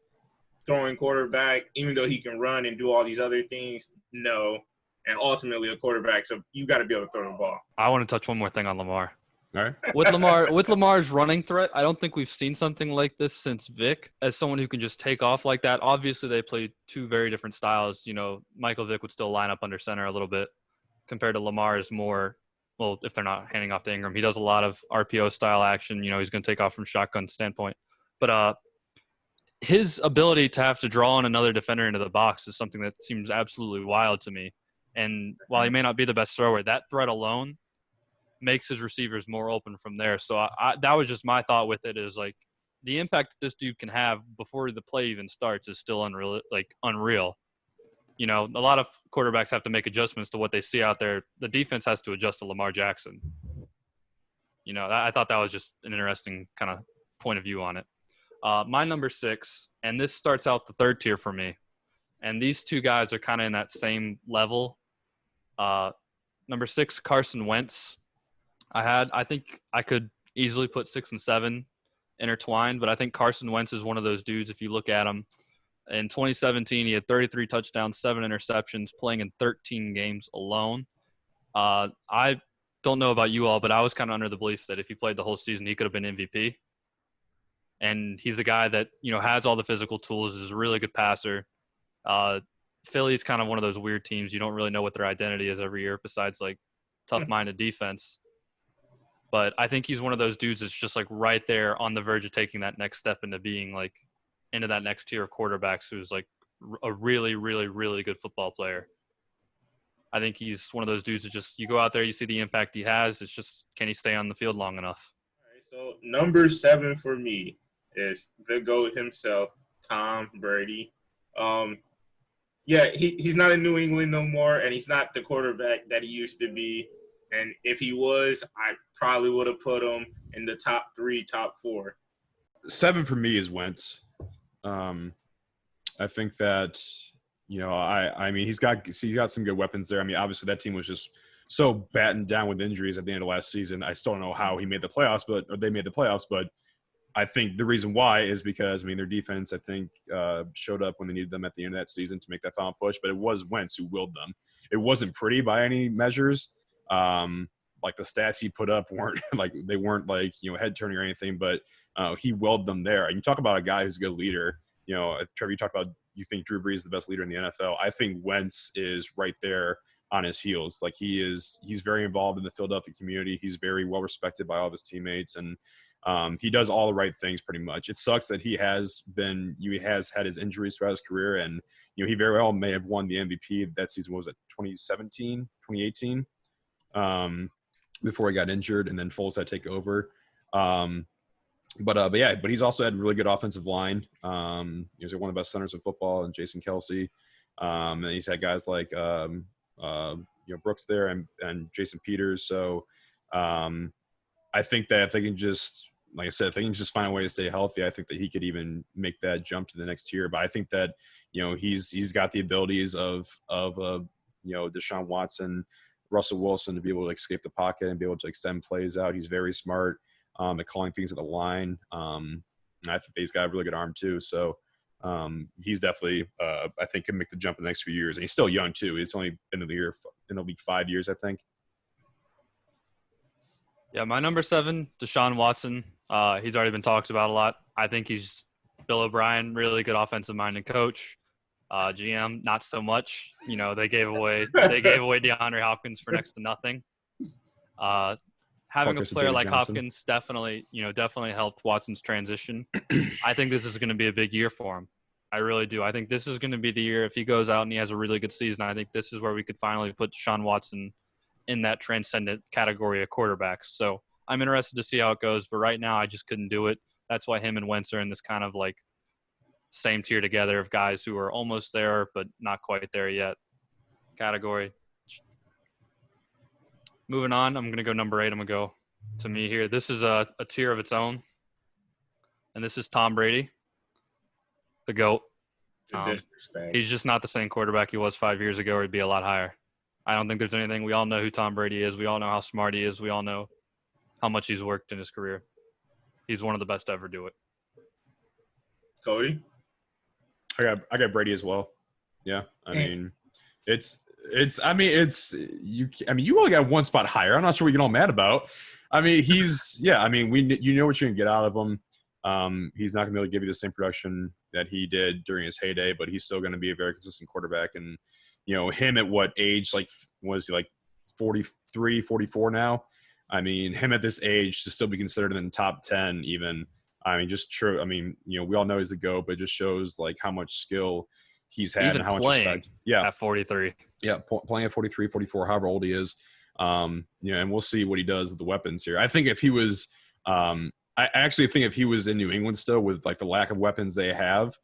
throwing quarterback, even though he can run and do all these other things? No. And ultimately a quarterback, so you got to be able to throw the ball. I want to touch one more thing on Lamar. All right. With Lamar's running threat, I don't think we've seen something like this since Vic, as someone who can just take off like that. Obviously, they play two very different styles. Michael Vick would still line up under center a little bit compared to Lamar is more, well, if they're not handing off to Ingram, he does a lot of RPO style action. He's going to take off from shotgun standpoint. But his ability to have to draw on another defender into the box is something that seems absolutely wild to me. And while he may not be the best thrower, that threat alone makes his receivers more open from there. So that was just my thought with it, is like the impact that this dude can have before the play even starts is still unreal. A lot of quarterbacks have to make adjustments to what they see out there. The defense has to adjust to Lamar Jackson. I thought that was just an interesting kind of point of view on it. My number 6, and this starts out the third tier for me, and these two guys are kind of in that same level. Number 6, Carson Wentz. I think I could easily put 6 and 7 intertwined, but I think Carson Wentz is one of those dudes. If you look at him, in 2017, he had 33 touchdowns, 7 interceptions, playing in 13 games alone. I don't know about you all, but I was kind of under the belief that if he played the whole season, he could have been MVP. And he's a guy that, has all the physical tools, is a really good passer. Philly's kind of one of those weird teams. You don't really know what their identity is every year besides, like, tough-minded defense. But I think he's one of those dudes that's just, like, right there on the verge of taking that next step into being, like, into that next tier of quarterbacks who's, like, a really, really, really good football player. I think he's one of those dudes that just, you go out there, you see the impact he has. It's just, can he stay on the field long enough? All right, so number 7 for me is the GOAT himself, Tom Brady. He's not in New England no more, and he's not the quarterback that he used to be. And if he was, I probably would have put him in the top 3, top 4. 7 for me is Wentz. I think that, I mean, he's got some good weapons there. I mean, obviously that team was just so battened down with injuries at the end of last season. I still don't know how he made the playoffs, or they made the playoffs, but I think the reason why is because, I mean, their defense, I think, showed up when they needed them at the end of that season to make that final push, but it was Wentz who willed them. It wasn't pretty by any measures. Like, the stats he put up weren't head turning or anything, but he willed them there. And you talk about a guy who's a good leader. Trevor, you talked about you think Drew Brees is the best leader in the NFL. I think Wentz is right there on his heels. Like he's very involved in the Philadelphia community. He's very well respected by all of his teammates, and he does all the right things pretty much. It sucks that he has had his injuries throughout his career, and he very well may have won the MVP that season. What was it, 2017, 2018, before he got injured, and then Foles had to take over. But he's also had really good offensive line. He's one of the best centers in football, and Jason Kelsey. And he's had guys like Brooks there and Jason Peters. So I think that if they can just, like I said, if they can just find a way to stay healthy, I think that he could even make that jump to the next tier. But I think that he's got the abilities of Deshaun Watson, Russell Wilson, to be able to escape the pocket and be able to extend plays out. He's very smart at calling things at the line. And I think that he's got a really good arm too. So he's definitely, I think, can make the jump in the next few years. And he's still young too. He's only been in the league 5 years, I think. Yeah, my number 7, Deshaun Watson. He's already been talked about a lot. I think he's Bill O'Brien, really good offensive-minded coach. GM, not so much. They gave away DeAndre Hopkins for next to nothing. Having a player like Hopkins definitely helped Watson's transition. I think this is going to be a big year for him. I really do. I think this is going to be the year if he goes out and he has a really good season. I think this is where we could finally put Deshaun Watson in that transcendent category of quarterbacks. So I'm interested to see how it goes, but right now I just couldn't do it. That's why him and Wentz are in this kind of like same tier together of guys who are almost there but not quite there yet category. Moving on, I'm going to go number 8. I'm going to go to me here. This is a tier of its own, and this is Tom Brady, the GOAT. He's just not the same quarterback he was 5 years ago, or he'd be a lot higher. I don't think there's anything. We all know who Tom Brady is. We all know how smart he is. We all know how much he's worked in his career. He's one of the best to ever do it. Cody? I got Brady as well. Yeah. You only got one spot higher. I'm not sure what you get all mad about. You know what you're gonna get out of him. He's not gonna be able to give you the same production that he did during his heyday, but he's still gonna be a very consistent quarterback. And him at what age? Like, was he like 43, 44 now? Him at this age to still be considered in the top 10 even. Just true. We all know he's the GOAT, but it just shows like how much skill he's had even and how much respect. Yeah, at 43. Yeah, playing at 43, 44, however old he is. And we'll see what he does with the weapons here. I think if he was, I actually think if he was in New England still with like the lack of weapons they have,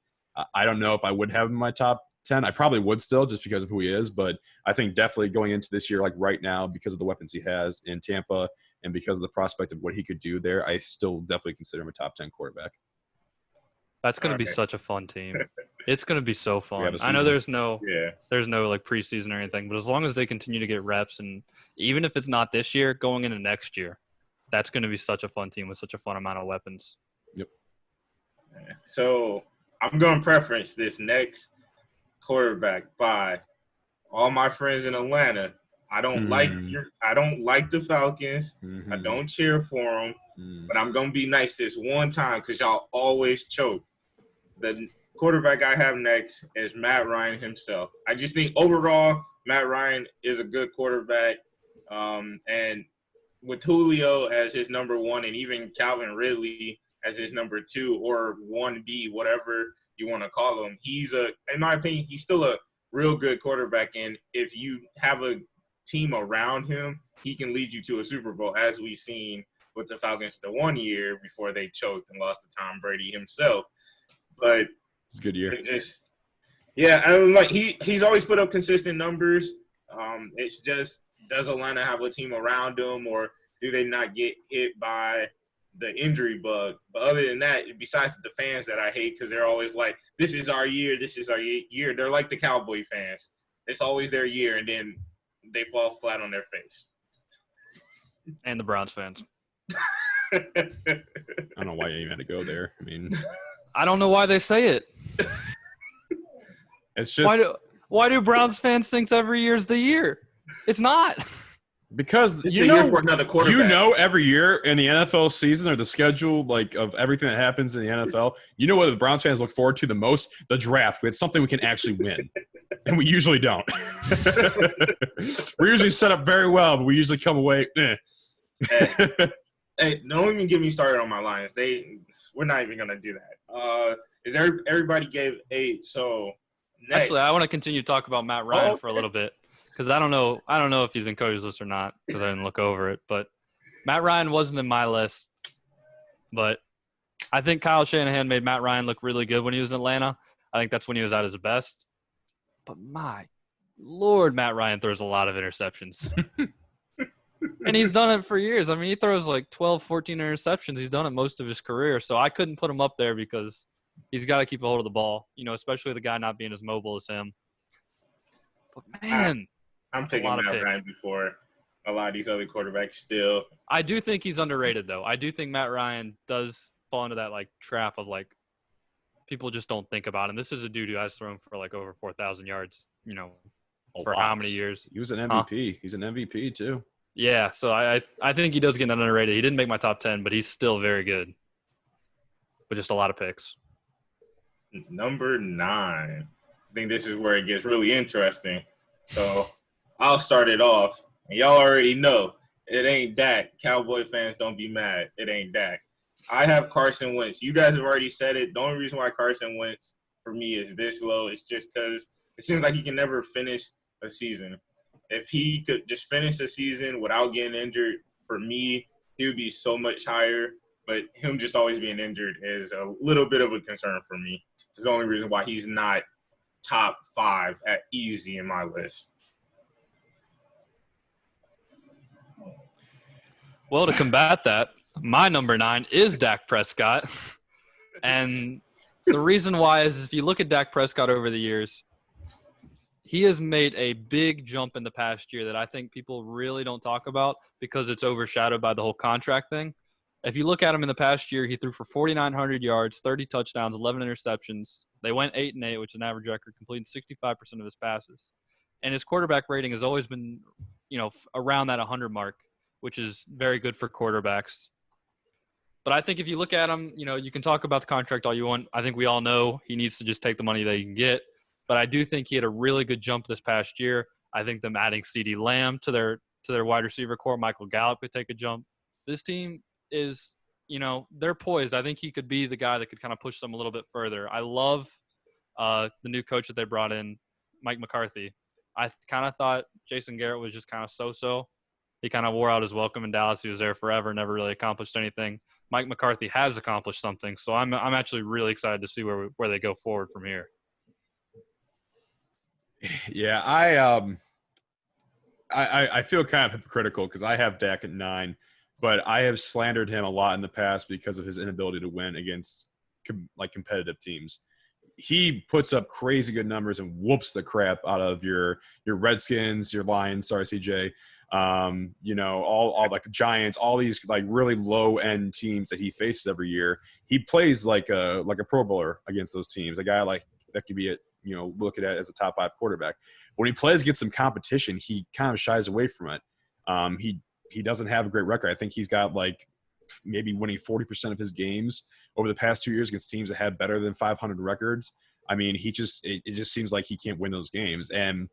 I don't know if I would have him in my top 10. I probably would still just because of who he is, but I think definitely going into this year, like right now, because of the weapons he has in Tampa and because of the prospect of what he could do there, I still definitely consider him a top 10 quarterback. That's going to be such a fun team. It's going to be so fun. I know there's no like preseason or anything, but as long as they continue to get reps, and even if it's not this year, going into next year, that's going to be such a fun team with such a fun amount of weapons. Yep. So I'm going to preference this next quarterback by all my friends in Atlanta. I don't like the Falcons. Mm-hmm. I don't cheer for them, but I'm going to be nice this one time because y'all always choke. The quarterback I have next is Matt Ryan himself. I just think overall Matt Ryan is a good quarterback. And with Julio as his number 1 and even Calvin Ridley as his number 2 or 1B, whatever you want to call him, in my opinion, he's still a real good quarterback. And if you have a team around him, he can lead you to a Super Bowl, as we've seen with the Falcons the one year before they choked and lost to Tom Brady himself. But it's a good year. He's always put up consistent numbers. It's just, does Atlanta have a team around him, or do they not get hit by the injury bug? But other than that, besides the fans that I hate because they're always like, this is our year, this is our year. They're like the Cowboy fans. It's always their year, and then they fall flat on their face. And the Browns fans. I don't know why you even had to go there. I don't know why they say it. It's just why do Browns fans think every year's the year? It's not. Because This is the year for another quarterback. every year in the NFL season or the schedule, like of everything that happens in the NFL, what the Browns fans look forward to the most? The draft. It's something we can actually win, and we usually don't. We're usually set up very well, but we usually come away. Hey, don't even get me started on my Lions. We're not even gonna do that. Everybody gave 8? So next. Actually, I want to continue to talk about Matt Ryan for a little bit because I don't know if he's in Cody's list or not because I didn't look over it. But Matt Ryan wasn't in my list. But I think Kyle Shanahan made Matt Ryan look really good when he was in Atlanta. I think that's when he was at his best. But my Lord, Matt Ryan throws a lot of interceptions. And he's done it for years. I mean, he throws like 12, 14 interceptions. He's done it most of his career. So I couldn't put him up there because he's got to keep a hold of the ball, especially the guy not being as mobile as him. But, man. I'm taking Matt Ryan before a lot of these other quarterbacks still. I do think he's underrated, though. I do think Matt Ryan does fall into that, like, trap of, like, people just don't think about him. This is a dude who has thrown for, like, over 4,000 yards, for how many years? He was an MVP. He's an MVP, too. Yeah, so I think he does get underrated. He didn't make my top 10, but he's still very good. But just a lot of picks. Number 9. I think this is where it gets really interesting. So I'll start it off. And y'all already know it ain't Dak. Cowboy fans, don't be mad. It ain't Dak. I have Carson Wentz. You guys have already said it. The only reason why Carson Wentz for me is this low is just because it seems like he can never finish a season. If he could just finish the season without getting injured, for me, he would be so much higher. But him just always being injured is a little bit of a concern for me. It's the only reason why he's not top 5 at easy in my list. Well, to combat that, my number 9 is Dak Prescott. And the reason why is if you look at Dak Prescott over the years, he has made a big jump in the past year that I think people really don't talk about because it's overshadowed by the whole contract thing. If you look at him in the past year, he threw for 4,900 yards, 30 touchdowns, 11 interceptions. They went 8-8, which is an average record, completing 65% of his passes. And his quarterback rating has always been, around that 100 mark, which is very good for quarterbacks. But I think if you look at him, you can talk about the contract all you want. I think we all know he needs to just take the money that he can get. But I do think he had a really good jump this past year. I think them adding CeeDee Lamb to their wide receiver core, Michael Gallup could take a jump. This team is, they're poised. I think he could be the guy that could kind of push them a little bit further. I love the new coach that they brought in, Mike McCarthy. I kind of thought Jason Garrett was just kind of so-so. He kind of wore out his welcome in Dallas. He was there forever, never really accomplished anything. Mike McCarthy has accomplished something, so I'm actually really excited to see where they go forward from here. Yeah, I feel kind of hypocritical because I have Dak at 9, but I have slandered him a lot in the past because of his inability to win against competitive teams. He puts up crazy good numbers and whoops the crap out of your Redskins, your Lions, sorry CJ, all like the Giants, all these like really low end teams that he faces every year. He plays like a Pro Bowler against those teams, a guy like that could be look at it as a top 5 quarterback. When he plays against some competition, he kind of shies away from it. He doesn't have a great record. I think he's got like maybe winning 40% of his games over the past 2 years against teams that have better than 500 records. I mean, it just seems like he can't win those games. And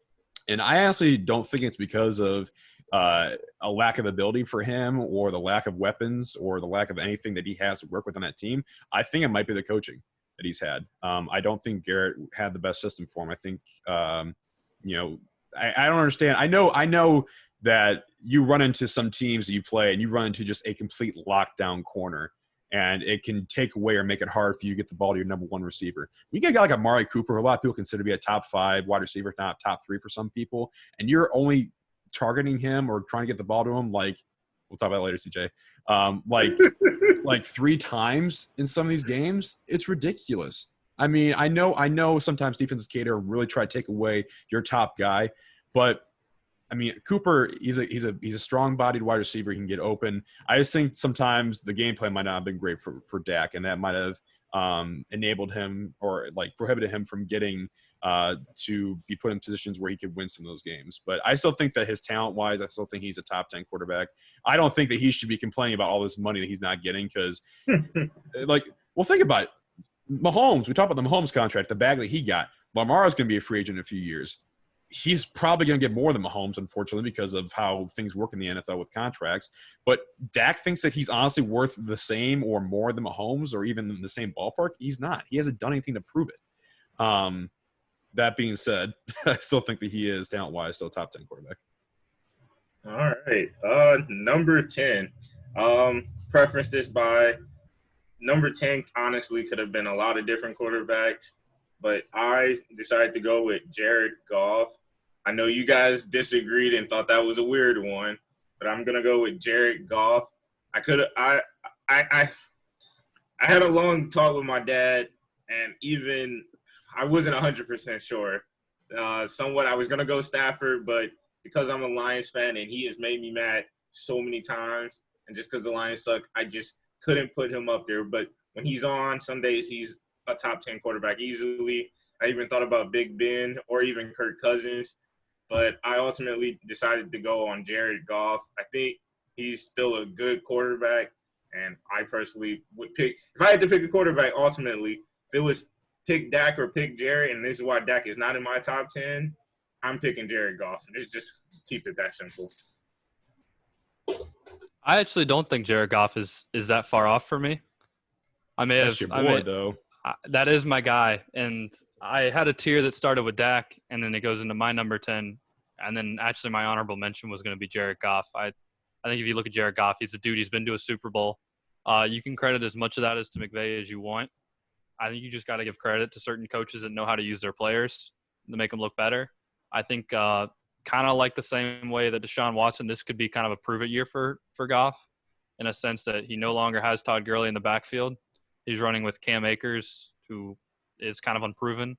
I honestly don't think it's because of a lack of ability for him or the lack of weapons or the lack of anything that he has to work with on that team. I think it might be the coaching that he's had. I don't think Garrett had the best system for him. I think, I don't understand. I know that you run into some teams that you play and you run into just a complete lockdown corner and it can take away or make it hard for you to get the ball to your number 1 receiver. You get a guy like Amari Cooper, who a lot of people consider to be a top 5 wide receiver, if not top 3 for some people, and you're only targeting him or trying to get the ball to him like we'll talk about it later, CJ. Like 3 times in some of these games, it's ridiculous. I mean, I know sometimes defenses cater really try to take away your top guy, but I mean, Cooper, he's a strong-bodied wide receiver. He can get open. I just think sometimes the game plan might not have been great for Dak, and that might have enabled him or like prohibited him from getting to be put in positions where he could win some of those games. But I still think that his talent-wise, I still think he's a top 10 quarterback. I don't think that he should be complaining about all this money that he's not getting because, like, well, think about it. Mahomes, we talked about the Mahomes contract, the bag that he got. Lamar's going to be a free agent in a few years. He's probably going to get more than Mahomes, unfortunately, because of how things work in the NFL with contracts. But Dak thinks that he's honestly worth the same or more than Mahomes or even in the same ballpark. He's not. He hasn't done anything to prove it. That being said, I still think that he is, talent-wise, still a top 10 quarterback. All right. Number 10. Preference this by number 10 honestly could have been a lot of different quarterbacks, but I decided to go with Jared Goff. I know you guys disagreed and thought that was a weird one, but I'm gonna go with Jared Goff. I had a long talk with my dad, and even I wasn't 100% sure. Somewhat I was gonna go Stafford, but because I'm a Lions fan and he has made me mad so many times, and just because the Lions suck, I just couldn't put him up there. But when he's on, some days he's a top 10 quarterback easily. I even thought about Big Ben or even Kirk Cousins, but I ultimately decided to go on Jared Goff. I think he's still a good quarterback, and I personally would pick – if I had to pick a quarterback ultimately, if it was pick Dak or pick Jared, and this is why Dak is not in my top 10, I'm picking Jared Goff. And it's just keep it that simple. I actually don't think Jared Goff is that far off for me. That's your boy, though. That is my guy. And I had a tier that started with Dak, and then it goes into my number 10. And then actually my honorable mention was going to be Jared Goff. I think if you look at Jared Goff, he's a dude. He's been to a Super Bowl. You can credit as much of that as to McVay as you want. I think you just got to give credit to certain coaches that know how to use their players to make them look better. I think kind of like the same way that Deshaun Watson, this could be kind of a prove-it year for Goff in a sense that he no longer has Todd Gurley in the backfield. He's running with Cam Akers, who is kind of unproven.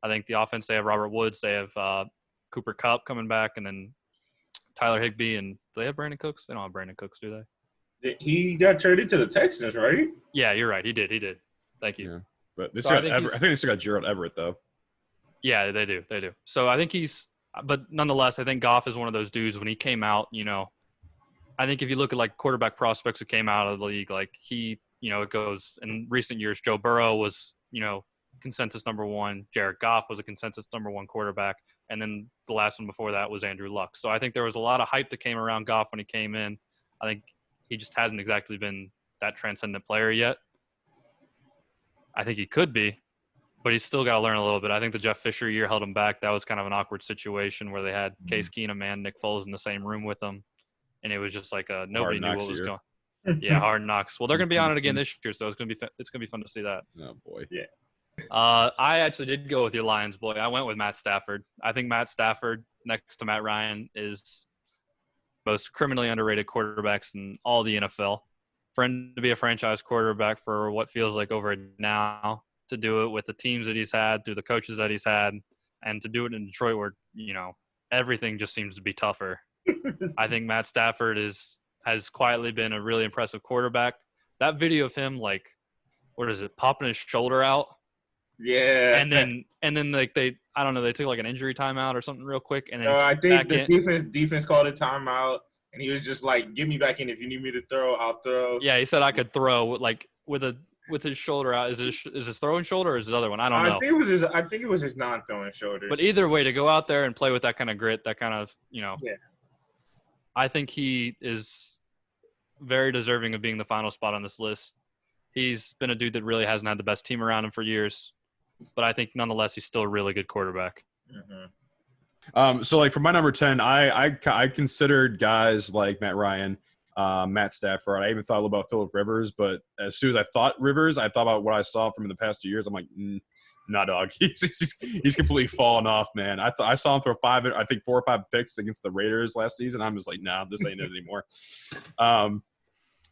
I think the offense, they have Robert Woods, they have Cooper Kupp coming back, and then Tyler Higbee. And do they have Brandon Cooks? They don't have Brandon Cooks, do they? He got traded to the Texans, right? Yeah, you're right. He did. Thank you. Yeah. But they So still I got think I think they still got Gerald Everett, though. Yeah, they do. So I think but nonetheless, I think Goff is one of those dudes when he came out, I think if you look at like quarterback prospects who came out of the league, like he, it goes in recent years, Joe Burrow was, consensus number one. Jared Goff was a consensus number one quarterback. And then the last one before that was Andrew Luck. So I think there was a lot of hype that came around Goff when he came in. I think he just hasn't exactly been that transcendent player yet. I think he could be, but he's still got to learn a little bit. I think the Jeff Fisher year held him back. That was kind of an awkward situation where they had Case Keenum and Nick Foles in the same room with them. And it was just like nobody knew what was going on. Yeah, hard knocks. Well, they're going to be on it again this year, so it's going to be fun to see that. Oh, boy. Yeah. I actually did go with your Lions, boy. I went with Matt Stafford. I think Matt Stafford, next to Matt Ryan, is most criminally underrated quarterbacks in all the NFL. For him to be a franchise quarterback for what feels like over now, to do it with the teams that he's had, through the coaches that he's had, and to do it in Detroit where, everything just seems to be tougher. I think Matt Stafford has quietly been a really impressive quarterback. That video of him, like, what is it, popping his shoulder out? Yeah. And then like they took like an injury timeout or something real quick. And then I think the defense called a timeout, and he was just like, "Get me back in. If you need me to throw, I'll throw." Yeah, he said I could throw like with his shoulder out. Is his throwing shoulder or is his other one? I don't know. I think it was his non-throwing shoulder. But either way, to go out there and play with that kind of grit, that kind of Yeah. I think he is very deserving of being the final spot on this list. He's been a dude that really hasn't had the best team around him for years, but I think nonetheless he's still a really good quarterback. Mm-hmm. So like for my number 10, I considered guys like Matt Ryan, Matt Stafford. I even thought a little about Phillip Rivers, but as soon as I thought Rivers, I thought about what I saw from him in the past 2 years. I'm like, nah, dog. He's completely fallen off, man. I saw him throw 4 or 5 picks against the Raiders last season. I'm just like, nah, this ain't it anymore.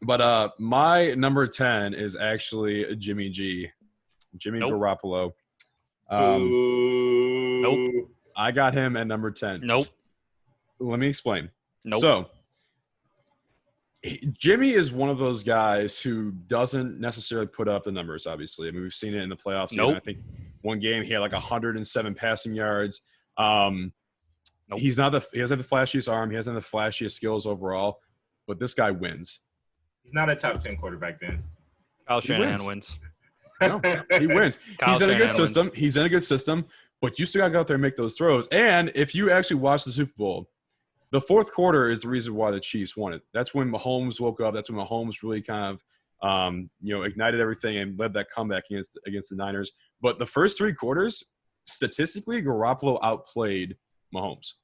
But my number 10 is actually Jimmy G. Jimmy Garoppolo. Nope. I got him at number 10. Nope. Let me explain. Nope. So, Jimmy is one of those guys who doesn't necessarily put up the numbers, obviously. I mean, we've seen it in the playoffs. Nope. I think one game he had like 107 passing yards. Nope. He doesn't have the flashiest arm. He doesn't have the flashiest skills overall, but this guy wins. He's not a top 10 quarterback then. Kyle Shanahan wins. No, he wins. Kyle He's in a good Shanahan system. He's in a good system, but you still got to go out there and make those throws. And if you actually watch the Super Bowl, the fourth quarter is the reason why the Chiefs won it. That's when Mahomes woke up. That's when Mahomes really kind of, ignited everything and led that comeback against the Niners. But the first three quarters, statistically, Garoppolo outplayed Mahomes.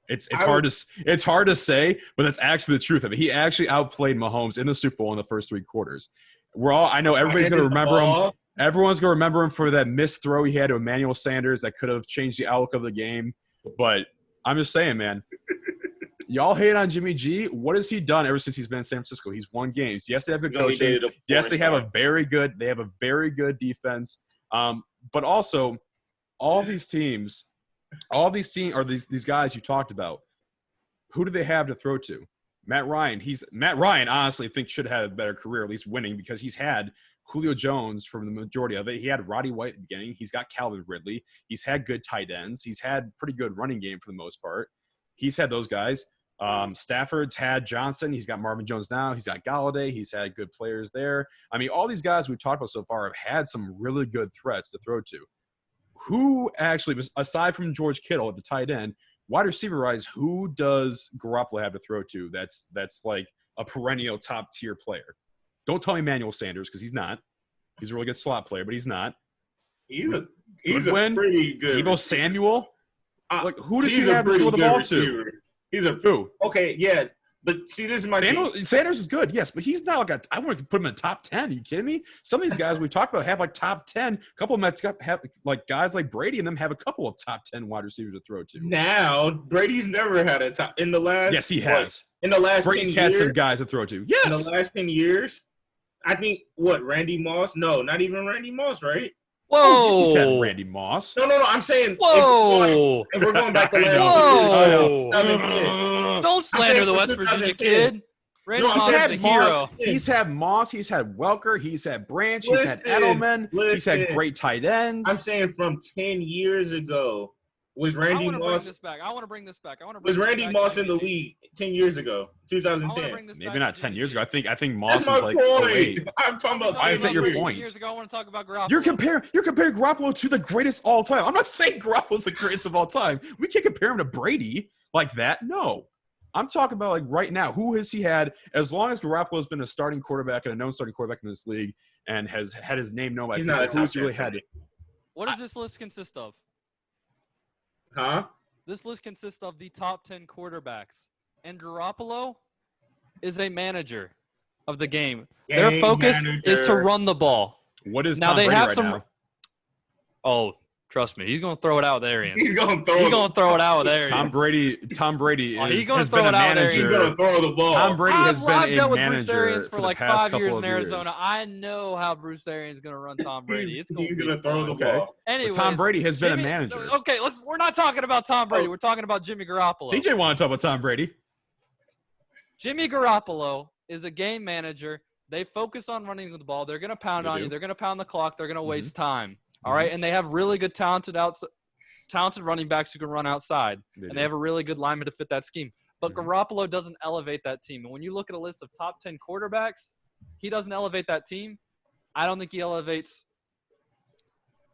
It's hard to say, but that's actually the truth of it. He actually outplayed Mahomes in the Super Bowl in the first three quarters. I know everybody's going to remember him. Everyone's going to remember him for that missed throw he had to Emmanuel Sanders that could have changed the outlook of the game. But I'm just saying, man, y'all hate on Jimmy G. What has he done ever since he's been in San Francisco? He's won games. Yes, they have good coaching. Yes, they have a very good defense. But also, all these guys you talked about, who do they have to throw to? Matt Ryan, honestly, I think should have had a better career, at least winning, because he's had Julio Jones for the majority of it. He had Roddy White at the beginning. He's got Calvin Ridley. He's had good tight ends. He's had pretty good running game for the most part. He's had those guys. Stafford's had Johnson. He's got Marvin Jones now. He's got Galladay. He's had good players there. I mean, all these guys we've talked about so far have had some really good threats to throw to. Who actually, aside from George Kittle at the tight end, wide receiver-wise, who does Garoppolo have to throw to that's like a perennial top-tier player? Don't tell me Emmanuel Sanders, because he's not. He's a really good slot player, but he's not. He's a pretty good Deebo receiver. Samuel? Who does he have to throw the ball to? Who? Okay, yeah. But see, this is my thing. Sanders is good, yes, but he's not like I want to put him in the top 10. Are you kidding me? Some of these guys we talked about have like top 10. A couple of them have like guys like Brady and them have a couple of top 10 wide receivers to throw to. Now, Brady's never had a top in the last. Yes, he has. In the last Brady's 10 had years, some guys to throw to. Yes. In the last 10 years, I think Randy Moss? No, not even Randy Moss, right? Whoa! Oh, yes, he said Randy Moss. No. I'm saying. Whoa! If we're going back to Whoa! last 2010. Don't slander the West Virginia kid. Randy Moss is a hero. He's had Moss. He's had Welker. He's had Branch. He's had Edelman. He's had great tight ends. I'm saying from 10 years ago. Was Randy Moss? I want to bring this back. Was Randy Moss in the league 10 years ago, 2010? Maybe not 10 years ago. I think Moss was like point. I'm talking about. Why is that your point? Years ago, I want to talk about Garoppolo. You're comparing Garoppolo to the greatest all time. I'm not saying Garoppolo's the greatest of all time. We can't compare him to Brady like that. No. I'm talking about like right now. Who has he had? As long as Garoppolo's been a starting quarterback and a known starting quarterback in this league and has had his name known by people, who's really had it? What does this list consist of? Huh? This list consists of the top 10 quarterbacks. And Garoppolo is a manager of the game. Their focus is to run the ball. What is now Tom they Brady have right some now? Oh, trust me, he's going to throw it out there, Ian. He's going to throw it out there. Tom Brady has been a manager. He's going to throw the ball. Tom Brady has been I've a dealt with manager Bruce Arians for like 5 years in years. Arizona. I know how Bruce Arians is going to run Tom Brady. It's going to throw the ball. Anyways, Tom Brady has been a manager. Okay, we're not talking about Tom Brady. We're talking about Jimmy Garoppolo. CJ want to talk about Tom Brady. Jimmy Garoppolo is a game manager. They focus on running the ball. They're going to pound on you. They're going to pound the clock. They're going to waste time. All right, and they have really good talented running backs who can run outside, and they have a really good lineman to fit that scheme. But Garoppolo doesn't elevate that team. And when you look at a list of top 10 quarterbacks, he doesn't elevate that team. I don't think he elevates.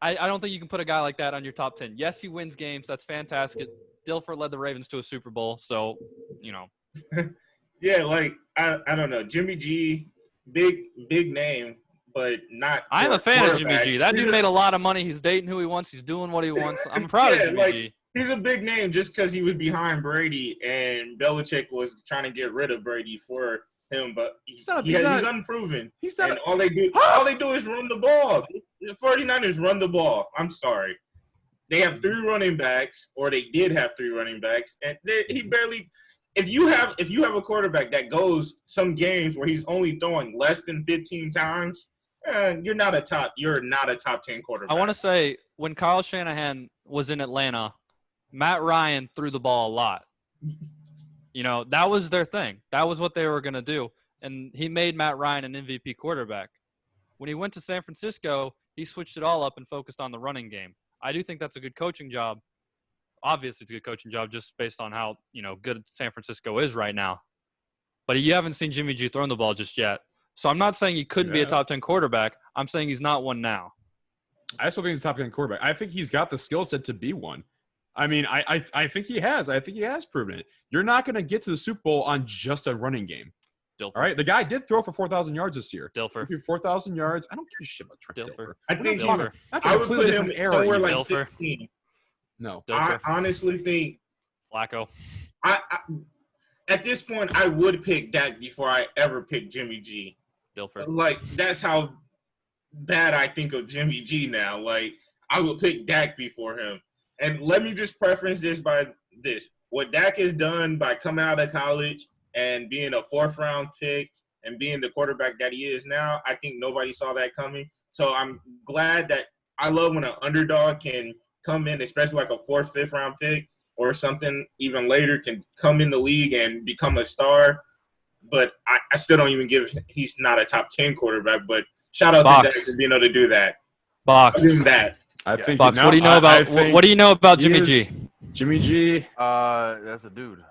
I don't think you can put a guy like that on your top 10. Yes, he wins games. That's fantastic. Dilfer led the Ravens to a Super Bowl, so, you know. Yeah, like, I don't know. Jimmy G, big name. But not. I'm a fan of Jimmy G. That dude made a lot of money. He's dating who he wants. He's doing what he wants. I'm proud of Jimmy G. He's a big name just because he was behind Brady and Belichick was trying to get rid of Brady for him. But he's unproven. And all they do is run the ball. The 49ers run the ball. I'm sorry. They have 3 running backs, or they did have 3 running backs, and he barely. If you have a quarterback that goes some games where he's only throwing less than 15 times. You're not a top 10 quarterback. I want to say when Kyle Shanahan was in Atlanta, Matt Ryan threw the ball a lot. You know, that was their thing. That was what they were going to do. And he made Matt Ryan an MVP quarterback. When he went to San Francisco, he switched it all up and focused on the running game. I do think that's a good coaching job. Obviously, it's a good coaching job just based on how, good San Francisco is right now. But you haven't seen Jimmy G throwing the ball just yet. So I'm not saying he couldn't be a top 10 quarterback. I'm saying he's not one now. I still think he's a top 10 quarterback. I think he's got the skill set to be one. I mean, I think he has. I think he has proven it. You're not going to get to the Super Bowl on just a running game. Dilfer. All right? The guy did throw for 4,000 yards this year. Dilfer. 4,000 yards. I don't give a shit about Trent Dilfer. I think that's a completely different era. Somewhere like Dilfer. 16. No. Dilfer. I honestly think Flacco. I at this point, I would pick Dak before I ever pick Jimmy G. Dilfer. Like, that's how bad I think of Jimmy G now. Like, I would pick Dak before him. And let me just preference this by this. What Dak has done by coming out of college and being a fourth-round pick and being the quarterback that he is now, I think nobody saw that coming. So I'm glad that – I love when an underdog can come in, especially like a fourth, fifth-round pick or something even later, can come in the league and become a star. But I still don't even give – he's not a top 10 quarterback. But shout out to Dak for being able to do that. Box. I'll give him that. I think Fox, what do you know about what do you know about Jimmy G? Jimmy G. That's a dude.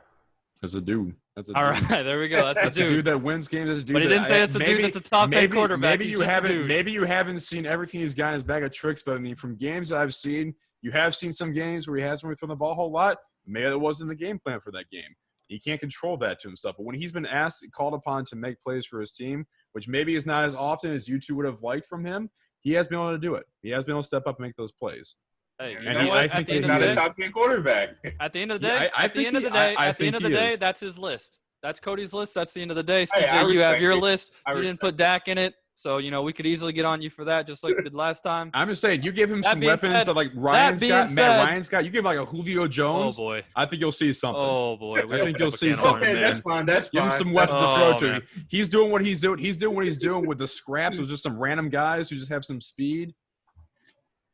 That's a dude. All right, there we go. That's a dude that wins games. That's a dude. But he didn't say it's a dude that's a top 10 quarterback. Maybe you haven't seen everything he's got in his bag of tricks. But I mean, from games that I've seen, you have seen some games where he hasn't really thrown the ball a whole lot. Maybe that wasn't the game plan for that game. He can't control that to himself. But when he's been called upon to make plays for his team, which maybe is not as often as you two would have liked from him, he has been able to do it. He has been able to step up and make those plays. Hey, I think he's not a top 10 quarterback. At the end of the day, at the end of the day, that's his list. That's Cody's list. That's the end of the day. CJ, you have your list. You didn't put Dak in it. So, we could easily get on you for that, just like we did last time. I'm just saying, you give him some weapons that like Ryan's got, Matt Ryan's got. You give him like a Julio Jones. Oh, boy. I think you'll see something. Oh, boy. I think you'll see something, man. That's fine. Give him some weapons to throw to. He's doing what he's doing. He's doing what he's doing with the scraps with just some random guys who just have some speed.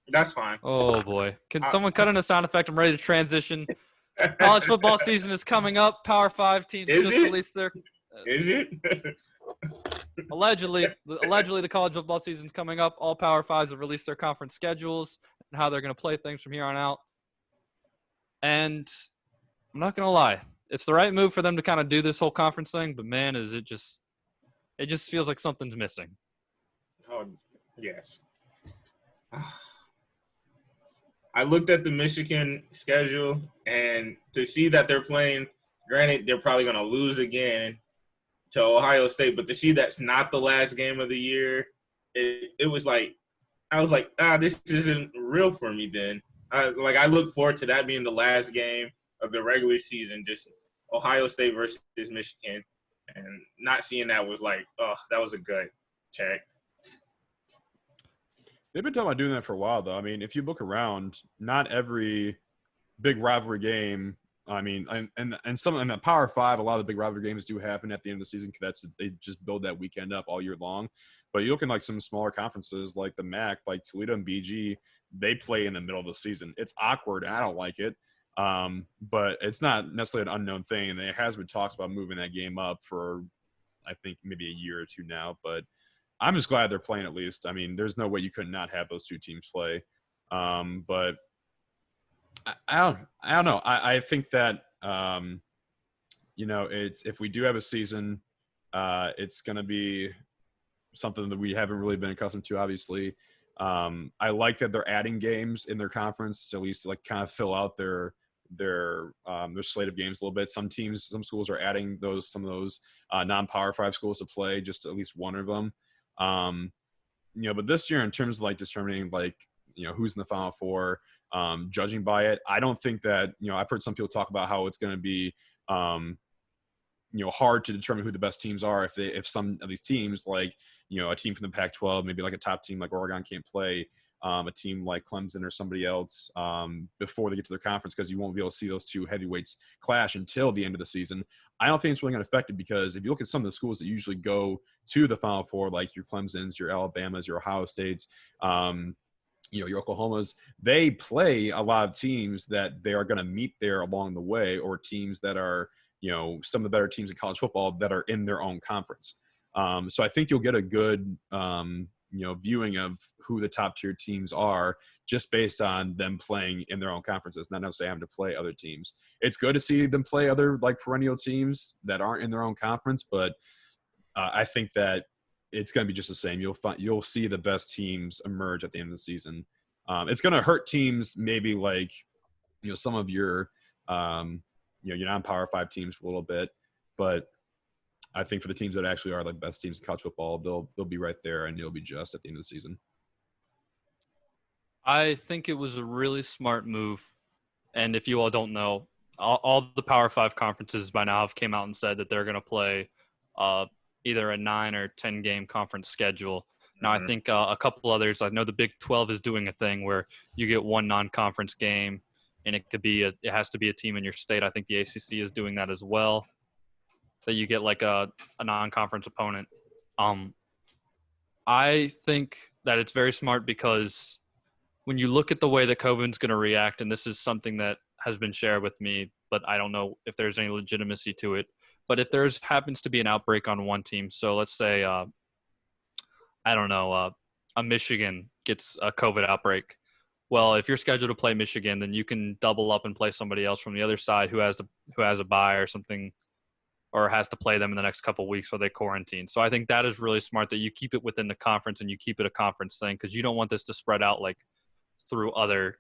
That's fine. Oh, boy. Can someone cut in a sound effect? I'm ready to transition. College football season is coming up. Power 5 teams just released their – Is it? Allegedly, the college football season's coming up. All Power 5s have released their conference schedules and how they're going to play things from here on out. And I'm not going to lie. It's the right move for them to kind of do this whole conference thing, but, man, it just feels like something's missing. Oh, yes. I looked at the Michigan schedule, and to see that they're playing, granted, they're probably going to lose again to Ohio State, but to see that's not the last game of the year, it was like, I was like, this isn't real for me then. I look forward to that being the last game of the regular season, just Ohio State versus Michigan, and not seeing that was like, oh, that was a good check. They've been talking about doing that for a while, though. I mean, if you look around, not every big rivalry game. I mean, and some in the Power 5, a lot of the big rivalry games do happen at the end of the season because they just build that weekend up all year long. But you look in like some smaller conferences like the MAC, like Toledo and BG, they play in the middle of the season. It's awkward. I don't like it. But it's not necessarily an unknown thing. And there has been talks about moving that game up for, I think, maybe a year or two now. But I'm just glad they're playing at least. I mean, there's no way you could not have those two teams play. But I don't know. I think that, it's if we do have a season, it's going to be something that we haven't really been accustomed to, obviously. I like that they're adding games in their conference to at least like kind of fill out their slate of games a little bit. Some schools are adding some of those non-Power 5 schools to play, just at least one of them. But this year in terms of like determining like, who's in the Final Four, judging by it, I don't think that, I've heard some people talk about how it's going to be, hard to determine who the best teams are if some of these teams like, a team from the Pac-12, maybe like a top team like Oregon can't play a team like Clemson or somebody else before they get to their conference, because you won't be able to see those two heavyweights clash until the end of the season. I don't think it's really going to affect it, because if you look at some of the schools that usually go to the Final Four, like your Clemsons, your Alabamas, your Ohio States, your Oklahomas, they play a lot of teams that they are going to meet there along the way, or teams that are, some of the better teams in college football that are in their own conference. So I think you'll get a good, viewing of who the top tier teams are just based on them playing in their own conferences, not necessarily having to play other teams. It's good to see them play other like perennial teams that aren't in their own conference, but I think that it's going to be just the same. You'll see the best teams emerge at the end of the season. It's going to hurt teams maybe like some of your your non-power 5 teams a little bit, but I think for the teams that actually are the best teams in college football, they'll be right there and it'll be just at the end of the season. I think it was a really smart move. And if you all don't know, all the Power 5 conferences by now have came out and said that they're going to play either a 9 or 10 game conference schedule. Now, I think a couple others, I know the Big 12 is doing a thing where you get one non-conference game, and it has to be a team in your state. I think the ACC is doing that as well, that you get like a non-conference opponent. I think that it's very smart because when you look at the way that COVID's going to react, and this is something that has been shared with me, but I don't know if there's any legitimacy to it. But if there's happens to be an outbreak on one team, so let's say, a Michigan gets a COVID outbreak. Well, if you're scheduled to play Michigan, then you can double up and play somebody else from the other side who has a bye or something, or has to play them in the next couple of weeks while they quarantine. So I think that is really smart that you keep it within the conference and you keep it a conference thing, because you don't want this to spread out like through other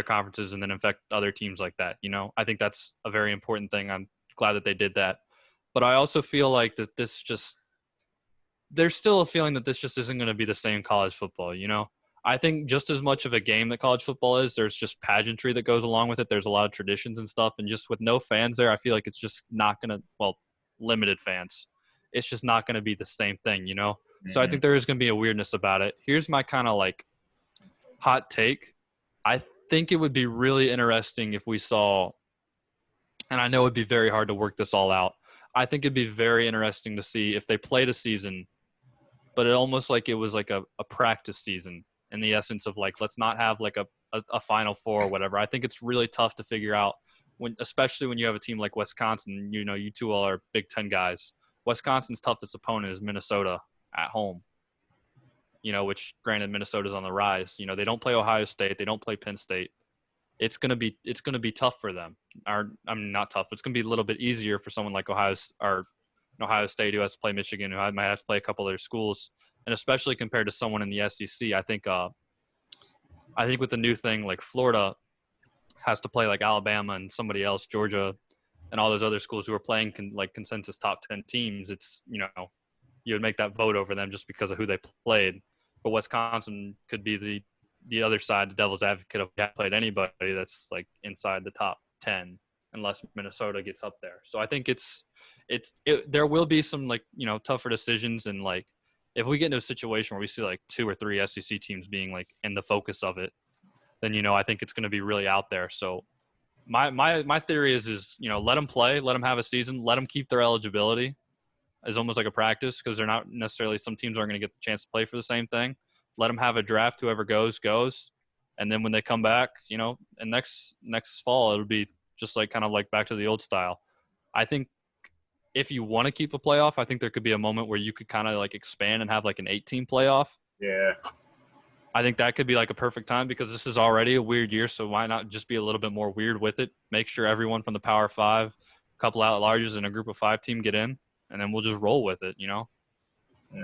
conferences and then infect other teams like that. I think that's a very important thing. I'm glad that they did that. But I also feel like that there's still a feeling that this just isn't going to be the same college football. I think just as much of a game that college football is, there's just pageantry that goes along with it. There's a lot of traditions and stuff. And just with no fans there, I feel like it's just not going to, limited fans. It's just not going to be the same thing, Mm-hmm. So I think there is going to be a weirdness about it. Here's my kind of like hot take. I think it would be really interesting if we saw, and I know it'd be very hard to work this all out. I think it'd be very interesting to see if they played a season, but it almost like it was like a practice season in the essence of like, let's not have like a Final Four or whatever. I think it's really tough to figure out especially when you have a team like Wisconsin. You two all are Big Ten guys. Wisconsin's toughest opponent is Minnesota at home. Which granted Minnesota's on the rise. They don't play Ohio State. They don't play Penn State. It's gonna be tough for them. Not tough, but it's gonna be a little bit easier for someone like Ohio State who has to play Michigan, who might have to play a couple of their schools, and especially compared to someone in the SEC. I think with the new thing, like Florida has to play like Alabama and somebody else, Georgia, and all those other schools who are playing consensus top 10 teams. It's you would make that vote over them just because of who they played. But Wisconsin could be the other side, the devil's advocate of not played anybody that's like inside the top 10 unless Minnesota gets up there. So I think there will be some like, tougher decisions. And like, if we get into a situation where we see like 2 or 3 SEC teams being like in the focus of it, then, I think it's going to be really out there. So my theory is, let them play, let them have a season, let them keep their eligibility as almost like a practice, because they're not necessarily, some teams aren't going to get the chance to play for the same thing. Let them have a draft. Whoever goes. And then when they come back, and next fall, it'll be just like kind of like back to the old style. I think if you want to keep a playoff, I think there could be a moment where you could kind of like expand and have like an 8-team playoff. Yeah. I think that could be like a perfect time, because this is already a weird year. So why not just be a little bit more weird with it? Make sure everyone from the Power 5, a couple at-larges and a group of 5 team get in, and then we'll just roll with it, Yeah.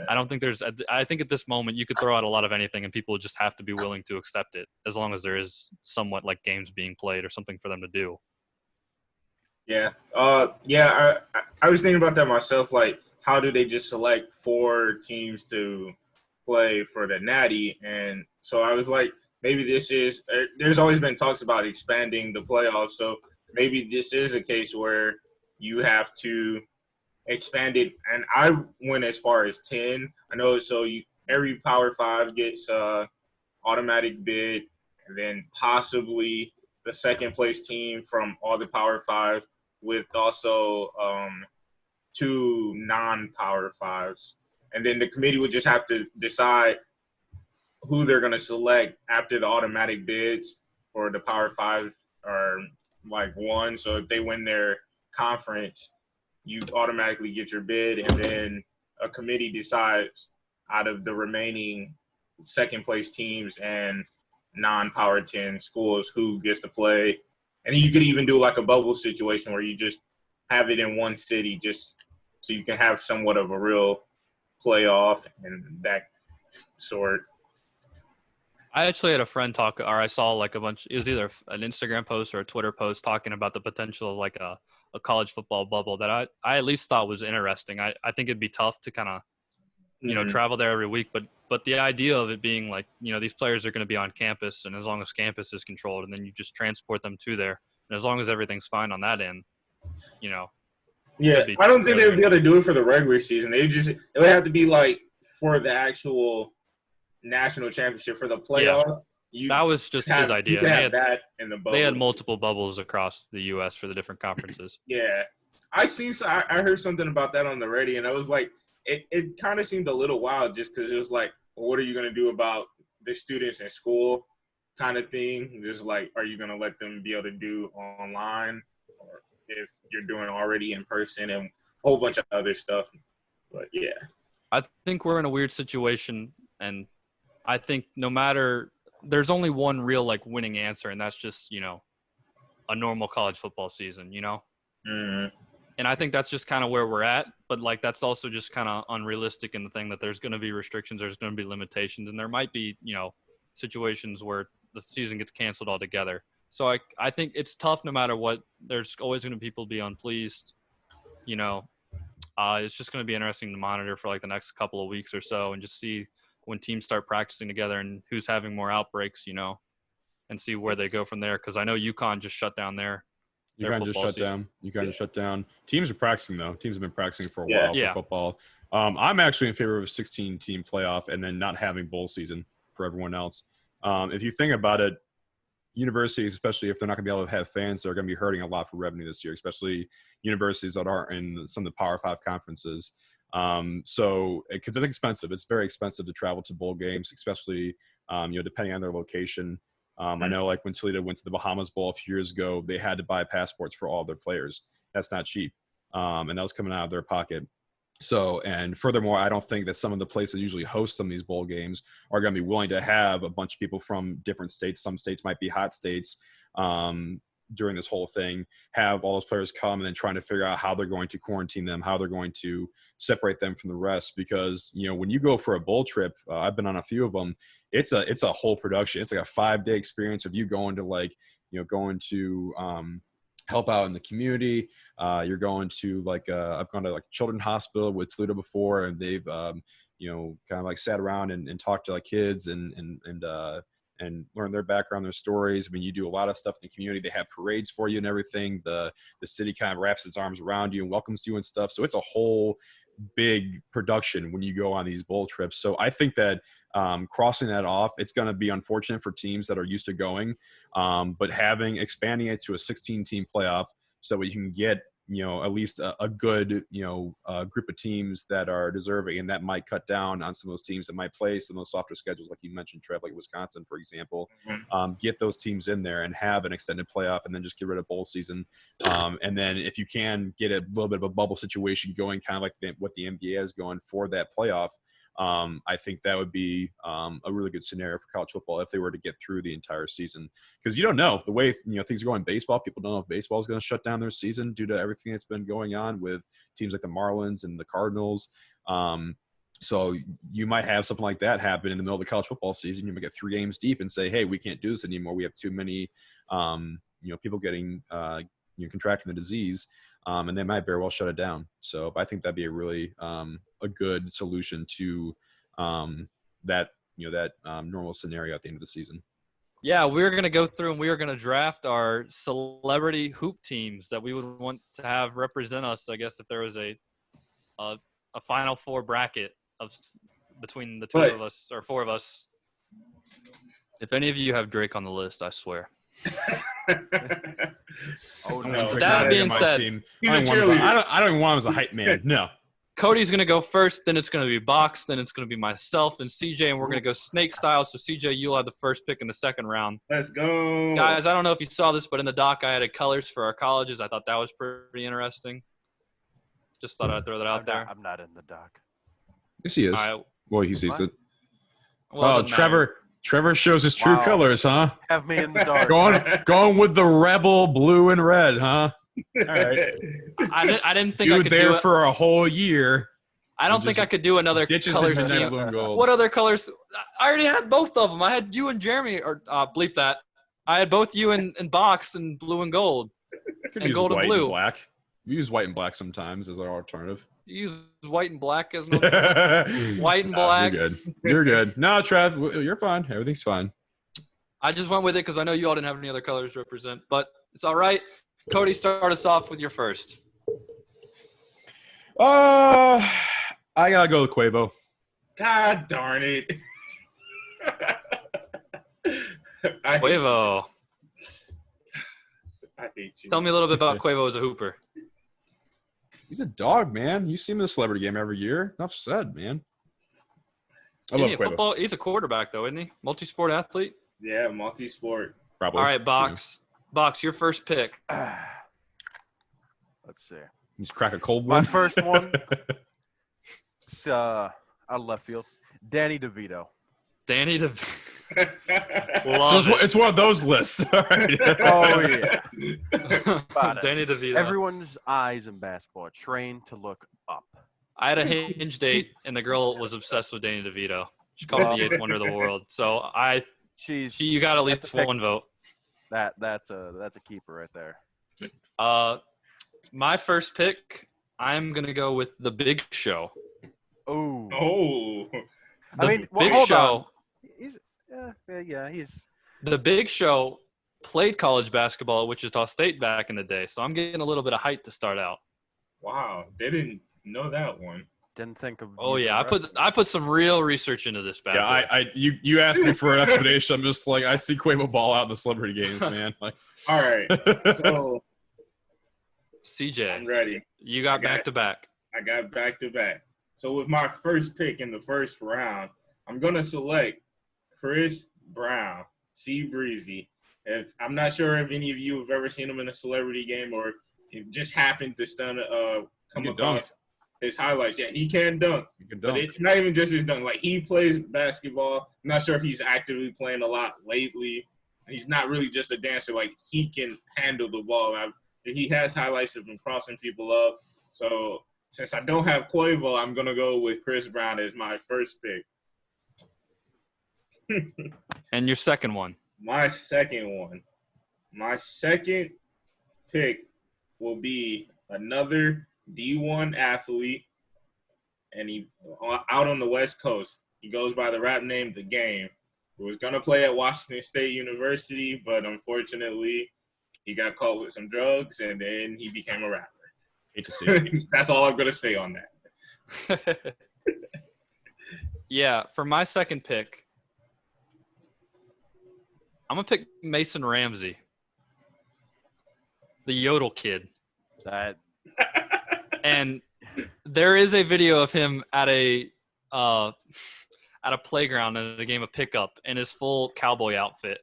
I think at this moment you could throw out a lot of anything and people just have to be willing to accept it, as long as there is somewhat like games being played or something for them to do. Yeah. I was thinking about that myself. Like, how do they just select 4 teams to play for the Natty? And so I was like, maybe there's always been talks about expanding the playoffs. So maybe this is a case where you have to expand it. And I went as far as 10. I know. So every Power 5 gets automatic bid, and then possibly the second place team from all the Power 5, with also 2 non-Power 5s. And then the committee would just have to decide who they're going to select after the automatic bids for the Power 5 are like 1. So if they win their conference, you automatically get your bid, and then a committee decides out of the remaining second place teams and non-Power 10 schools who gets to play. And then you could even do like a bubble situation where you just have it in one city just so you can have somewhat of a real playoff and that sort. I actually had a friend talk, or I saw like a bunch. It was either an Instagram post or a Twitter post talking about the potential of like a college football bubble that I at least thought was interesting. I think it'd be tough to kind of travel there every week, but the idea of it being like these players are going to be on campus, and as long as campus is controlled, and then you just transport them to there, and as long as everything's fine on that end, Yeah, I don't think they would be able to do it for the regular season. It would have to be like for the actual national championship. For the playoff. Yeah, that was just his idea. They had that in the bubble. They had multiple bubbles across the U.S. for the different conferences. Yeah, I heard something about that on the radio, and I was like, it kind of seemed a little wild, just because it was like, well, what are you going to do about the students in school, kind of thing? Just like, are you going to let them be able to do online, or if you're doing already in person, and a whole bunch of other stuff. But yeah, I think we're in a weird situation, and I think there's only one real like winning answer, and that's just a normal college football season. Mm-hmm. And I think that's just kind of where we're at, but like that's also just kind of unrealistic in the thing that there's going to be restrictions, there's going to be limitations, and there might be situations where the season gets canceled altogether. So I think it's tough no matter what. There's always going to be people be unpleased. It's just going to be interesting to monitor for like the next couple of weeks or so, and just see when teams start practicing together and who's having more outbreaks, and see where they go from there. Because I know UConn just shut down their UConn just shut down. UConn just shut down. Teams are practicing though. Teams have been practicing for a while for football. I'm actually in favor of a 16-team playoff and then not having bowl season for everyone else. If you think about it, universities, especially if they're not going to be able to have fans, they're going to be hurting a lot for revenue this year, especially universities that aren't in some of the Power 5 conferences. So because it's expensive, it's very expensive to travel to bowl games, especially depending on their location. I know like when Toledo went to the Bahamas Bowl a few years ago, they had to buy passports for all of their players. That's not cheap, and that was coming out of their pocket. So, and furthermore, I don't think that some of the places that usually host some of these bowl games are going to be willing to have a bunch of people from different states. Some states might be hot states during this whole thing, have all those players come and then trying to figure out how they're going to quarantine them, how they're going to separate them from the rest. Because, when you go for a bowl trip, I've been on a few of them, it's a whole production. It's like a 5-day experience of you going to help out in the community. You're going to I've gone to like Children's Hospital with Toledo before, and they've kind of like sat around and talked to like kids and learn their background, their stories. I mean, you do a lot of stuff in the community. They have parades for you and everything. The city kind of wraps its arms around you and welcomes you and stuff. So it's a whole big production when you go on these bowl trips. So I think that crossing that off, it's going to be unfortunate for teams that are used to going, but expanding it to a 16-team playoff so that you can get at least a good group of teams that are deserving, and that might cut down on some of those teams that might play some of those softer schedules, like you mentioned, Trev, like Wisconsin, for example. Get those teams in there and have an extended playoff, and then just get rid of bowl season. And then if you can get a little bit of a bubble situation going, kind of like what the NBA is going for that playoff, I think that would be a really good scenario for college football if they were to get through the entire season. Because you don't know the way things are going in baseball. People don't know if baseball is going to shut down their season due to everything that's been going on with teams like the Marlins and the Cardinals. So you might have something like that happen in the middle of the college football season. You might get 3 games deep and say, hey, we can't do this anymore. We have too many people getting contracting the disease. And they might very well shut it down. So I think that'd be a really a good solution to that normal scenario at the end of the season. Yeah, we're going to go through and we are going to draft our celebrity hoop teams that we would want to have represent us. I guess if there was a Final Four bracket between the two of us or 4 of us. If any of you have Drake on the list, I swear. Oh no! That being said, I don't even want him as a hype man. No. Cody's going to go first, then it's going to be Box, then it's going to be myself and CJ, and we're going to go snake style. So, CJ, you'll have the first pick in the second round. Let's go. Guys, I don't know if you saw this, but in the doc, I added colors for our colleges. I thought that was pretty interesting. Just thought I'd throw that out there. I'm not in the doc. Yes, he is. All right. Well, he sees it. Well, Oh, Trevor shows his true colors, huh? Have me in the dark. Going with the rebel blue and red, huh? All right. I didn't think You I were could there do it. For a whole year. I don't think I could do another Ditches color and midnight scheme. blue and gold. What other colors? I already had both of them. I had you and Jeremy, or bleep that. I had both you and Box and blue and gold. Could And use gold and white blue. and black. We use white and black sometimes as our alternative. You use white and black as an white and black. You're good. You're good. No, Trev, you're fine. Everything's fine. I just went with it because I know you all didn't have any other colors to represent, but it's all right. Cody, start us off with your first. I gotta go with Quavo. God darn it. Quavo. I hate you. Tell me a little bit about Quavo as a hooper. He's a dog, man. You see him in the celebrity game every year. Enough said, man. I love Quavo. Football. He's a quarterback, though, isn't he? Multi-sport athlete. Yeah, multi-sport. Probably. All right, Box. Box, your first pick. Let's see. He's crack a cold My one. first one. It's out of left field. Danny DeVito. Danny DeVito. So it's one of those lists. All right. Oh yeah. Danny DeVito. Everyone's eyes in basketball are trained to look up. I had a hinge date, and the girl was obsessed with Danny DeVito. She called him the eighth wonder of the world. So you got at least one vote. That's a keeper right there. My first pick, I'm gonna go with The Big Show. Oh. Big Show. He's The Big Show played college basketball at Wichita State back in the day, so I'm getting a little bit of height to start out. Wow, they didn't know that one. Didn't think of. Oh yeah, I put some real research into this. Yeah, you asked me for an explanation. I'm just like, I see Quavo ball out in the celebrity games, man. Like, all right, so CJ, I'm ready. You got back to back. I got back to back. So with my first pick in the first round, I'm gonna select Chris Brown, C Breezy. If I'm not sure if any of you have ever seen him in a celebrity game or it just happened to come across his highlights. Yeah, he can dunk. But it's not even just his dunk. Like, he plays basketball. I'm not sure if he's actively playing a lot lately. He's not really just a dancer. Like, he can handle the ball. He has highlights of him crossing people up. So since I don't have Quavo, I'm going to go with Chris Brown as my first pick. And your second one? My second pick will be another D1 athlete, and he out on the West Coast. He goes by the rap name The Game. He was going to play at Washington State University, but unfortunately he got caught with some drugs, and then he became a rapper. Hate to see it. That's all I'm going to say on that. Yeah, for my second pick, I'm going to pick Mason Ramsey, the Yodel kid. And there is a video of him at a playground in a game of pickup in his full cowboy outfit,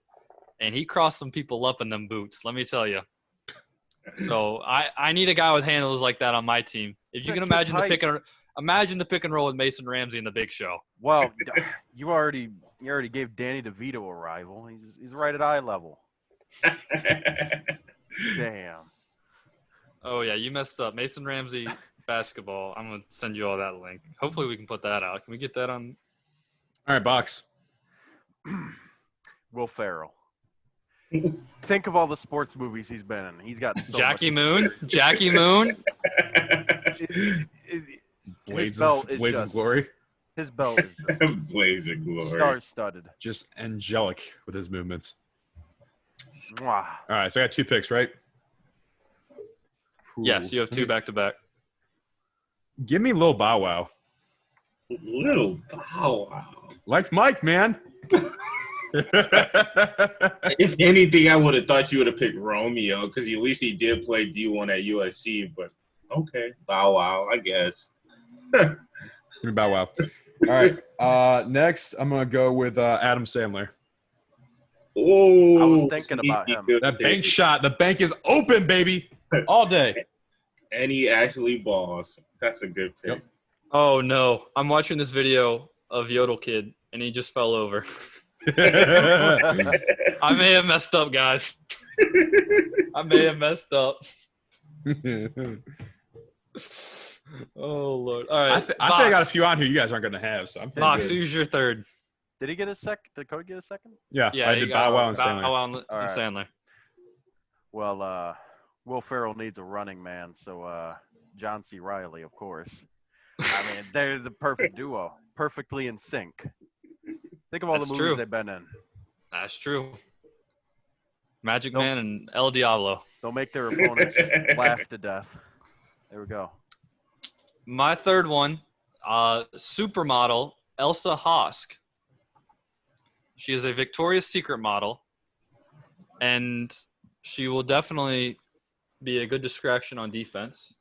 and he crossed some people up in them boots. Let me tell you. So I need a guy with handles like that on my team. If you can imagine the pick and roll with Mason Ramsey in The Big Show. Well, you already gave Danny DeVito a rival. He's right at eye level. Damn. Oh yeah, you messed up. Mason Ramsey basketball. I'm gonna send you all that link. Hopefully we can put that out. Can we get that on? All right, Box. Will Ferrell. Think of all the sports movies he's been in. He's got so Jackie much. Moon. Jackie Moon. Blades of Glory. His belt is just Blades of Glory. star-studded. Just angelic with his movements. Mwah. All right, so I got 2 picks, right? Yes, you have 2 back-to-back. Give me Lil Bow Wow. Little Bow Wow. Like Mike, man. If anything, I would have thought you would have picked Romeo because at least he did play D1 at USC. But okay, Bow Wow, I guess. Give me Bow Wow. All right. Next, I'm gonna go with Adam Sandler. Oh, I was thinking about sneaky him. good That pick. bank shot. The bank is open, baby, all day. And he actually balls. That's a good pick. Yep. Oh no, I'm watching this video of Yodel Kid, and he just fell over. I may have messed up, guys. I may have messed up. Oh Lord! All right, I think I got a few on here you guys aren't gonna have, so I'm feeling Box, good. who's your third? Did he get a sec? Did Cody get a second? Yeah, Yeah, I you did got Bow Wow and Sandler. Bow Wow and All right. Sandler. Well, Will Ferrell needs a running man, so John C. Reilly, of course. I mean, they're the perfect duo, perfectly in sync. Think of all That's the movies true. they've been in. That's true. Magic Nope. Man and El Diablo. They'll make their opponents just laugh to death. There we go. My third one, supermodel Elsa Hosk. She is a Victoria's Secret model, and she will definitely be a good distraction on defense.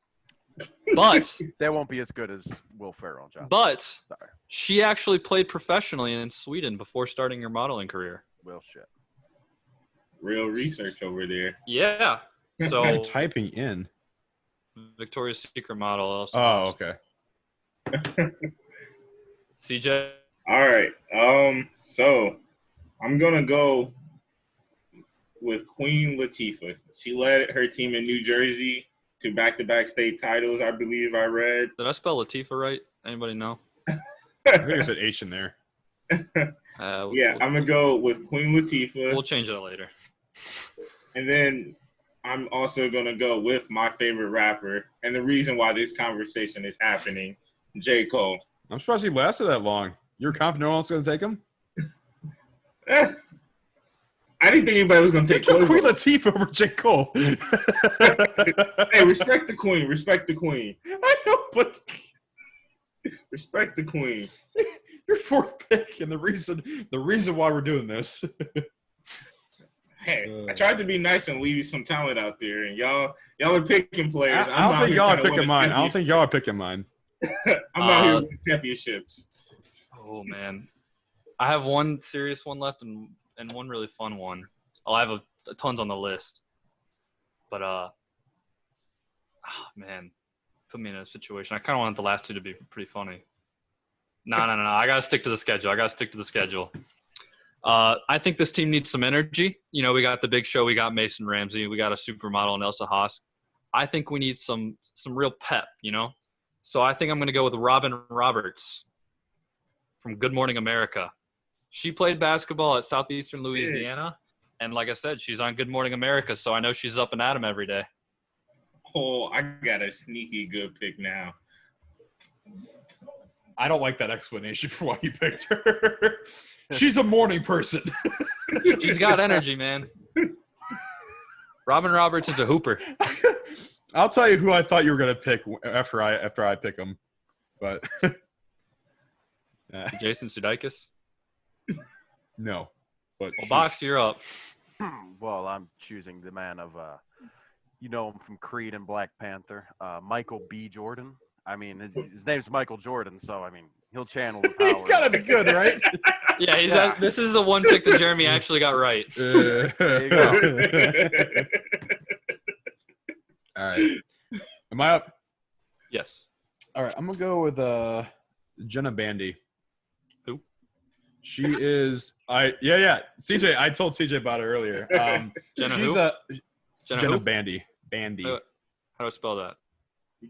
But They won't be as good as Will Ferrell, John. but Sorry. she actually played professionally in Sweden before starting her modeling career. Will shit. Real research over there. Yeah. So I'm typing in. Victoria's Secret model Elsa Oh, Hosk. okay. CJ. All right. So I'm gonna go with Queen Latifah. She led her team in New Jersey to back-to-back state titles, I believe I read. Did I spell Latifah right? Anybody know? I think there's an H in there. Yeah, I'm gonna go with Queen Latifah. We'll change that later. And then I'm also going to go with my favorite rapper and the reason why this conversation is happening, J. Cole. I'm surprised he lasted that long. You're confident no one's going to take him? I didn't think anybody was going to You take took Queen Quavo. Latifah over J. Cole. Hey, respect the queen. Respect the queen. I know, but Respect the queen. your fourth pick and the reason why we're doing this. Hey, I tried to be nice and leave you some talent out there, and y'all are picking players. I don't think y'all are picking mine. I don't think y'all are picking mine. I'm out here with championships. Oh man, I have one serious one left and one really fun one. Oh, I have tons on the list, but man, put me in a situation. I kind of want the last two to be pretty funny. No. I gotta stick to the schedule. I think this team needs some energy. You know, we got the Big Show, we got Mason Ramsey, we got a supermodel and Elsa Hosk. I think we need some real pep, you know? So I think I'm going to go with Robin Roberts from Good Morning America. She played basketball at Southeastern Louisiana, and like I said, she's on Good Morning America, so I know she's up and at 'em every day. Oh, I got a sneaky good pick now. I don't like that explanation for why you picked her. She's a morning person. She's got energy, man. Robin Roberts is a hooper. I'll tell you who I thought you were going to pick after I pick him. But Jason Sudeikis. no. But Well, Box, you're up. Well, I'm choosing the man of, you know him from Creed and Black Panther, Michael B. Jordan. I mean, his name's Michael Jordan, so, I mean, he'll channel the power. He's got to be good, right? Yeah, this is the one pick that Jeremy actually got right. There you go. All right. Am I up? Yes. All right. I'm going to go with Jenna Bandy. Who? She is – yeah. CJ, I told CJ about it earlier. Jenna she's who? Jenna who? Bandy. Bandy. How do I spell that?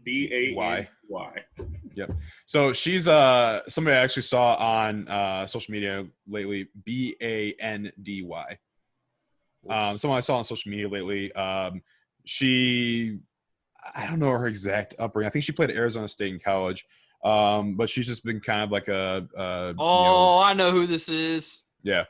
B-A-N-Y. Yep. So she's somebody I actually saw on social media lately. B-A-N-D-Y. Someone I saw on social media lately. I don't know her exact upbringing. I think she played at Arizona State in college. But she's just been kind of like I know who this is. Yeah.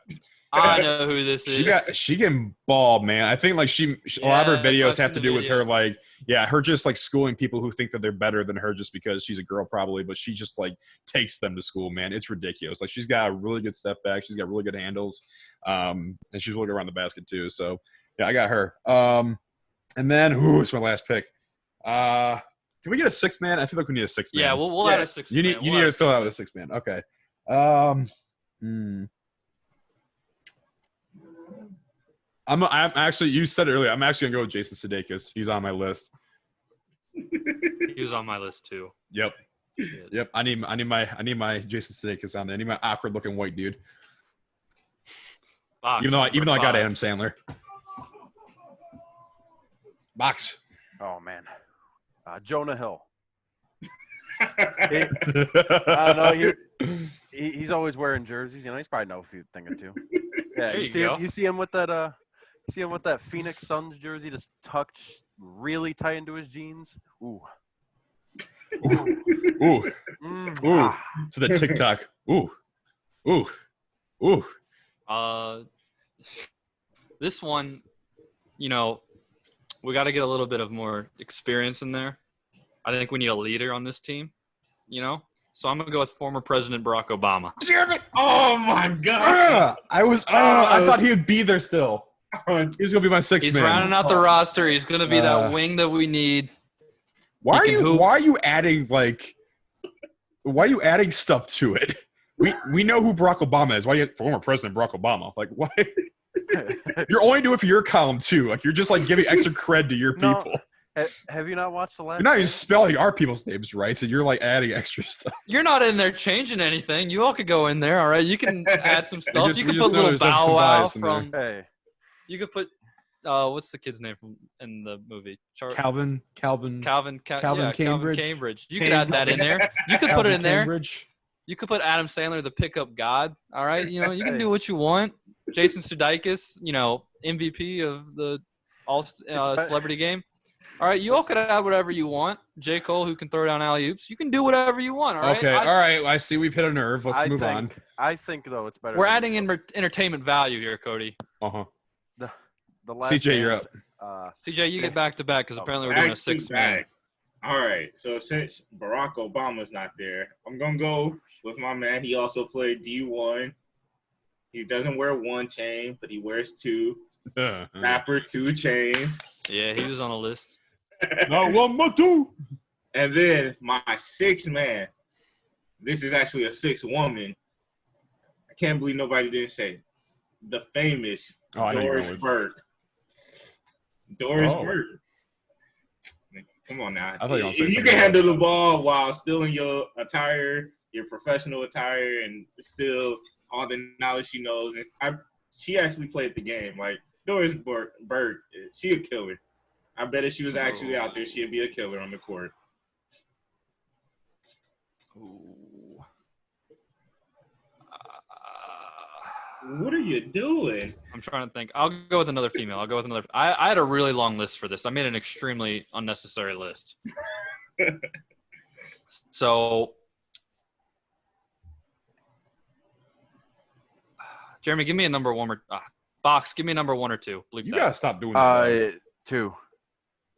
I know who this is. She can ball, man. I think like a lot of her Yes, videos I've have to seen do the with her videos. her just like schooling people who think that they're better than her just because she's a girl probably, but she just like takes them to school, man. It's ridiculous. Like she's got a really good step back, she's got really good handles, and she's really good around the basket too. So yeah, I got her. And then it's my last pick. Can we get a 6-man? I feel like we need a 6-man. Yeah, we'll add a 6-man. You need to fill out with a 6-man. Okay. I'm actually. You said it earlier. I'm actually gonna go with Jason Sudeikis. He's on my list. He was on my list too. Yep. Yep. I need my Jason Sudeikis on there. I need my awkward looking white dude. Box, Even though I got 5. Adam Sandler. Box. Oh man, Jonah Hill. He's always wearing jerseys. You know, he's probably know a thing or two. Yeah, There you see him with that Phoenix Suns jersey just tucked really tight into his jeans. Ooh. Ooh. Ooh. To the TikTok. Ooh. Ooh. Ooh. This one, you know, we got to get a little bit of more experience in there. I think we need a leader on this team, you know? So I'm going to go with former President Barack Obama. Damn it. Oh, my God. I thought he would be there still. He's going to be my 6-man. He's rounding out the roster. He's going to be that wing that we need. Why are you adding stuff to it? We know who Barack Obama is. Why you former President Barack Obama? Like, why? You're only doing it for your column too. Like, you're just like giving extra cred to your people. Have you not watched the last? You're not even spelling our people's names right, so you're like adding extra stuff. You're not in there changing anything. You all could go in there, all right? You can add some stuff. You we can just put know little there's some Bow Wow bias in there. from. Hey, You could put. What's the kid's name from in the movie? Calvin Cambridge. You could add that in there. You could put it in there. Cambridge. You could put Adam Sandler, the pickup god. All right, you know you can do what you want. Jason Sudeikis, you know, MVP of the all celebrity game. All right, you all could add whatever you want. J. Cole, who can throw down alley oops. You can do whatever you want. All right. Okay. All right. I see we've hit a nerve. Let's move on. I think though it's better. We're adding entertainment value here, Cody. The last CJ, you're up. CJ, you get back to back because apparently we're doing a 6-man. All right. So since Barack Obama's not there, I'm gonna go with my man. He also played D1. He doesn't wear one chain, but he wears 2. Rapper 2 chains. Yeah, he was on a list. No, 1 more 2. And then my 6th man. This is actually a 6th woman. I can't believe nobody didn't say it. The famous Doris Burke. Doris Burke. Come on now. I thought you were gonna say if you can handle the ball while still in your attire, your professional attire, and still all the knowledge she knows. And she actually played the game. Like, Doris Burke, she a killer. I bet if she was actually out there, she'd be a killer on the court. What are you doing? I'm trying to think. I'll go with another female. I had a really long list for this. I made an extremely unnecessary list. So, Jeremy, give me a number 1 or Box. Give me a number 1 or 2. Bleep You that. gotta stop doing that. 2.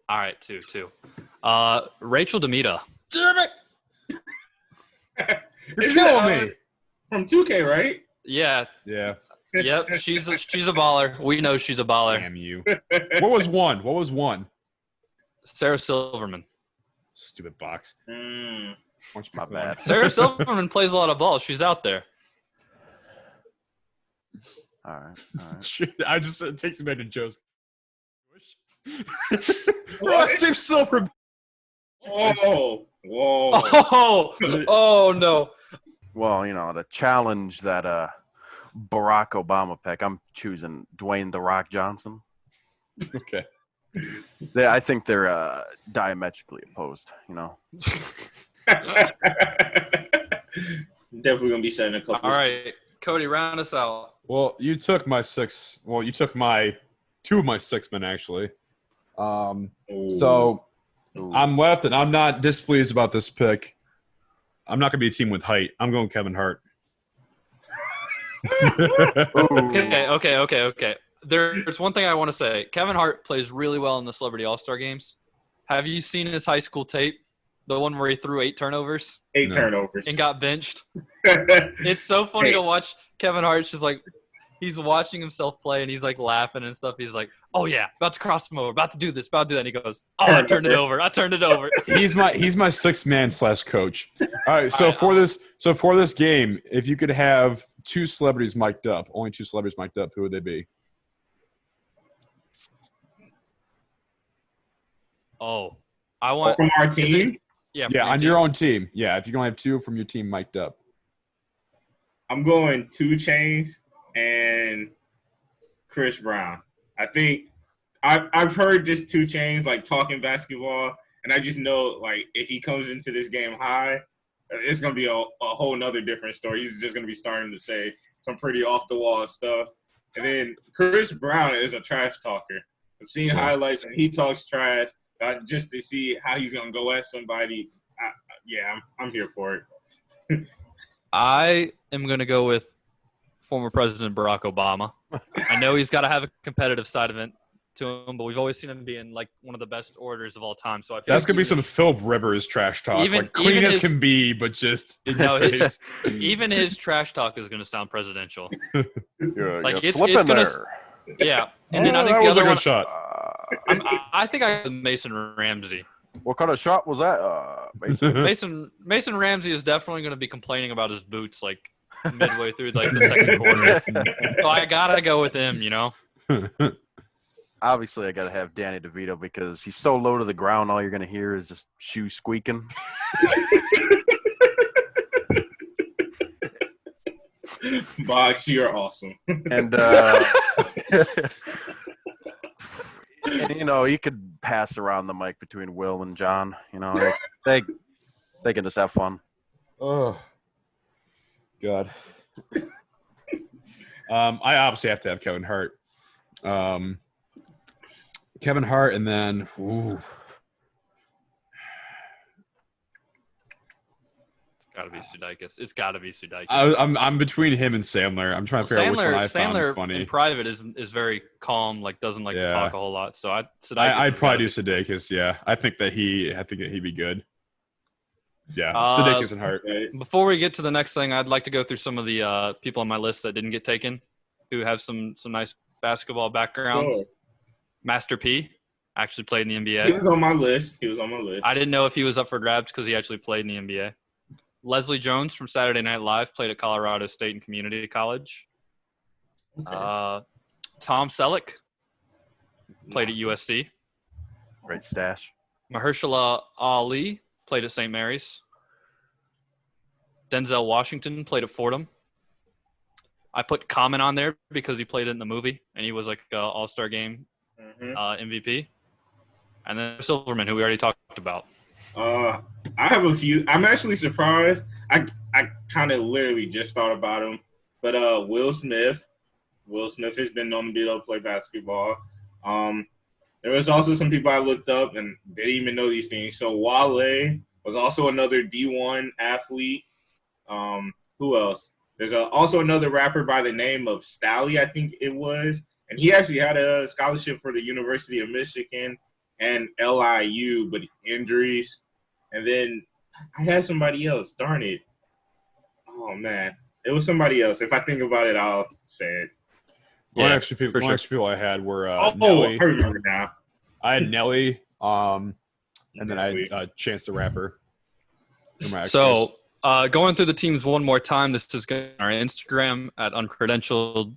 All right, 2. Rachel Demita. Damn it! You're killing me. From 2K, right? Yeah. Yeah. Yep. She's a baller. We know she's a baller. Damn you. What was 1? Sarah Silverman. Stupid Box. My bad. Sarah Silverman plays a lot of ball. She's out there. All right. I just it takes me back to Joe's. Steve Silverman. Whoa. Oh no. Well, you know, to challenge that Barack Obama pick, I'm choosing Dwayne "The Rock" Johnson. Okay. I think they're diametrically opposed, you know. Definitely going to be setting a couple. All right, Cody, round us out. Well, you took my 6. Well, you took 2 of my 6 men, actually. So I'm left, and I'm not displeased about this pick. I'm not going to be a team with height. I'm going Kevin Hart. Okay. There's one thing I want to say. Kevin Hart plays really well in the Celebrity All-Star games. Have you seen his high school tape? The one where he threw 8 turnovers? 8 turnovers. And got benched? It's so funny to watch Kevin Hart's just like, he's watching himself play, and he's like laughing and stuff. He's like, "Oh yeah, about to cross him over, about to do this, about to do that." And he goes, "Oh, I turned it over. I turned it over." He's my sixth man / coach. All right, so for this game, if you could have two celebrities mic'd up, only two celebrities mic'd up, who would they be? Oh, I want From our team, yeah, Yeah, on your own team. Yeah, if you can only have two from your team mic'd up. I'm going 2 Chainz and Chris Brown. I think I've heard just 2 Chainz like talking basketball, and I just know like if he comes into this game high, it's gonna be a whole nother different story. He's just gonna be starting to say some pretty off the wall stuff. And then Chris Brown is a trash talker. I've seen highlights and he talks trash just to see how he's gonna go at somebody. I'm here for it. I am going to go with former President Barack Obama. I know he's got to have a competitive side of it to him, but we've always seen him being like one of the best orators of all time. So I feel That's like gonna be some Philip Rivers trash talk, like clean as can be, but just in your face. Even his trash talk is going to sound presidential. You're it's slipping gonna, there. yeah. And then I think that the was a other good one, shot. I think I got Mason Ramsey. What kind of shot was that? Mason Ramsey is definitely going to be complaining about his boots like midway through like the second quarter. So I gotta go with him, you know. Obviously, I got to have Danny DeVito because he's so low to the ground. All you're going to hear is just shoes squeaking. Box, you're awesome. And, and, you know, you could pass around the mic between Will and John. You know, they can just have fun. Oh, God. I obviously have to have Kevin Hart. Kevin Hart, and then It's got to be Sudeikis. I'm between him and Sandler. I'm trying to figure out which one I found funny. In private is very calm, like doesn't like to talk a whole lot. So I'd probably do Sudeikis. Yeah, I think that he'd be good. Yeah, Sudeikis and Hart. Before we get to the next thing, I'd like to go through some of the people on my list that didn't get taken, who have some nice basketball backgrounds. Sure. Master P actually played in the NBA. He was on my list. I didn't know if he was up for grabs because he actually played in the NBA. Leslie Jones from Saturday Night Live played at Colorado State and Community College. Okay. Tom Selleck played at USC. Great stash. Mahershala Ali played at St. Mary's. Denzel Washington played at Fordham. I put Common on there because he played in the movie, and he was like an all-star game MVP. And then Silverman, who we already talked about. I have a few. I'm actually surprised. I kind of literally just thought about him. But Will Smith. Will Smith has been known to be able to play basketball. There was also some people I looked up and they didn't even know these things. So Wale was also another D1 athlete. Who else? There's also another rapper by the name of Stally, I think it was. And he actually had a scholarship for the University of Michigan and LIU, but injuries. And then I had somebody else. Darn it. Oh, man. It was somebody else. If I think about it, I'll say it. One extra people I had were Nelly. I remember now. I had Nelly, and then I had Chance the Rapper. So going through the teams one more time, this is going on our Instagram at Uncredentialed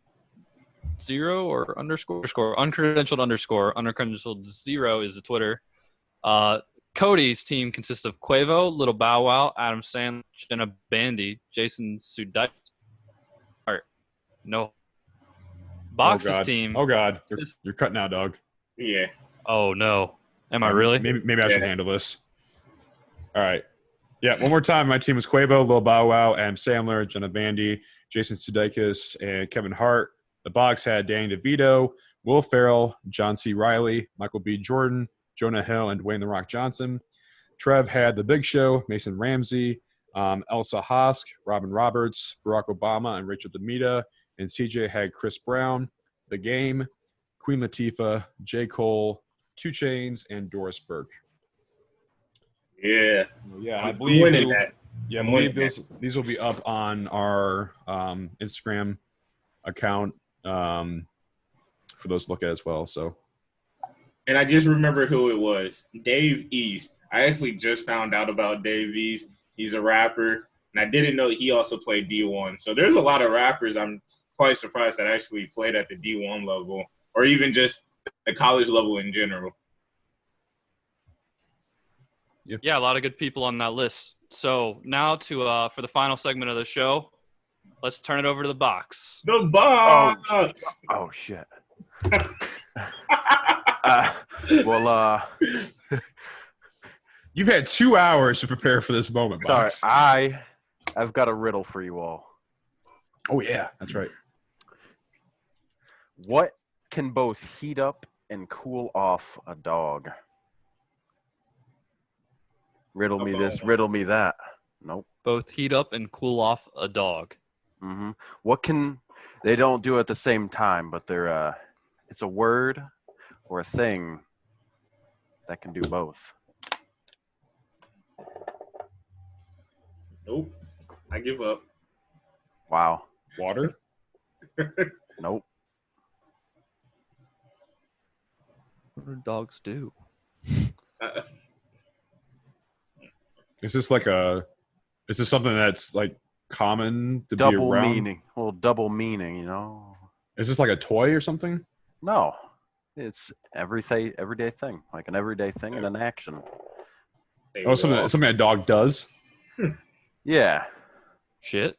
0 or underscore Uncredentialed 0 is the Twitter. Cody's team consists of Quavo, Little Bow Wow, Adam Sandler, Jenna Bandy, Jason Sudeikis. No. Box's team. Oh God, you're cutting out, dog. Yeah. Oh no. Am I really? Maybe I should handle this. All right. Yeah, one more time. My team was Quavo, Lil Bow Wow, Adam Sandler, Jenna Bandy, Jason Sudeikis, and Kevin Hart. The box had Danny DeVito, Will Ferrell, John C. Reilly, Michael B. Jordan, Jonah Hill, and Dwayne The Rock Johnson. Trev had The Big Show, Mason Ramsey, Elsa Hosk, Robin Roberts, Barack Obama, and Rachel Demita. And CJ had Chris Brown, The Game, Queen Latifah, J. Cole, 2 Chainz, and Doris Burke. Yeah. Yeah, I believe these will be up on our Instagram account for those to look at as well. So, And I just remember who it was. Dave East. I actually just found out about Dave East. He's a rapper, and I didn't know he also played D1. So there's a lot of rappers I'm quite surprised that actually played at the D1 level or even just the college level in general. Yeah, a lot of good people on that list. So now for the final segment of the show, let's turn it over to the box. The box. Oh shit. You've had 2 hours to prepare for this moment, sorry, Box. I've got a riddle for you all. Oh yeah, that's right. What can both heat up and cool off a dog? Riddle me this, riddle me that. Nope. Both heat up and cool off a dog. Mm-hmm. What can they don't do at the same time, but they're it's a word or a thing that can do both. Nope. I give up. Wow. Water. Nope. What do dogs do? Is this something that's like common to be Double around? meaning. Well, double meaning, you know. Is this like a toy or something? No. It's everyday thing. Like an everyday thing and an action. Oh, something a dog does. Yeah. Shit.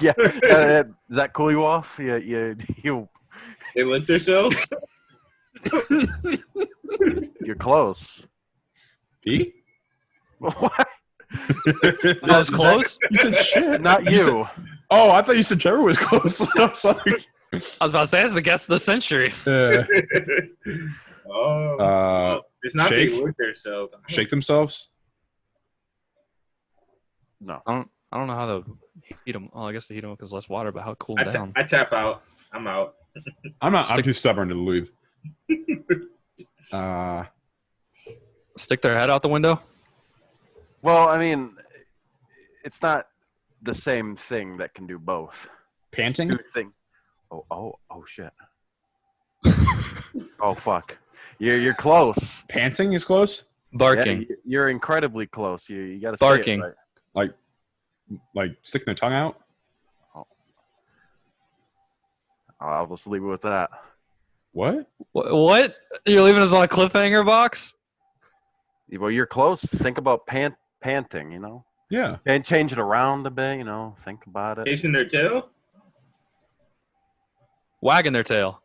Yeah. Does that cool you off? Yeah, you They lick themselves? you're close. Pee? What? That was close. You said shit. Not you. Oh, I thought you said Trevor was close. I'm sorry. I was about to say, it's the guess of the century. It's not shake? they lick themselves. Shake themselves? No. I don't know how to heat them. Oh, I guess to heat them because less water, but how to cool them down. I tap out. I'm out. I'm too stubborn to leave. Stick their head out the window? Well, I mean, it's not the same thing that can do both. Panting? Two thing. Oh shit. Oh fuck. You're close. Panting is close? Barking. Yeah, you're incredibly close. You got to Barking. say it right. Like sticking their tongue out? I'll just leave it with that. What? What? You're leaving us on a cliffhanger, Box? Well, you're close. Think about panting, you know? Yeah. And change it around a bit, you know? Think about it. Chasing their tail? Wagging their tail.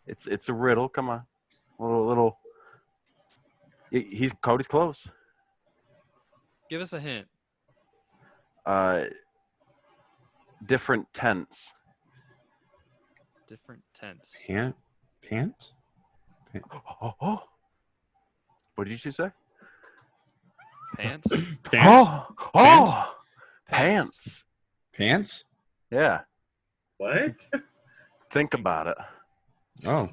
It's a riddle. Come on. Little. Cody's close. Give us a hint. Different tense. Different tense. Pant? Oh. What did you say? Pants? Pants? Oh. Pants. Pants? Yeah. What? Think about it. Oh.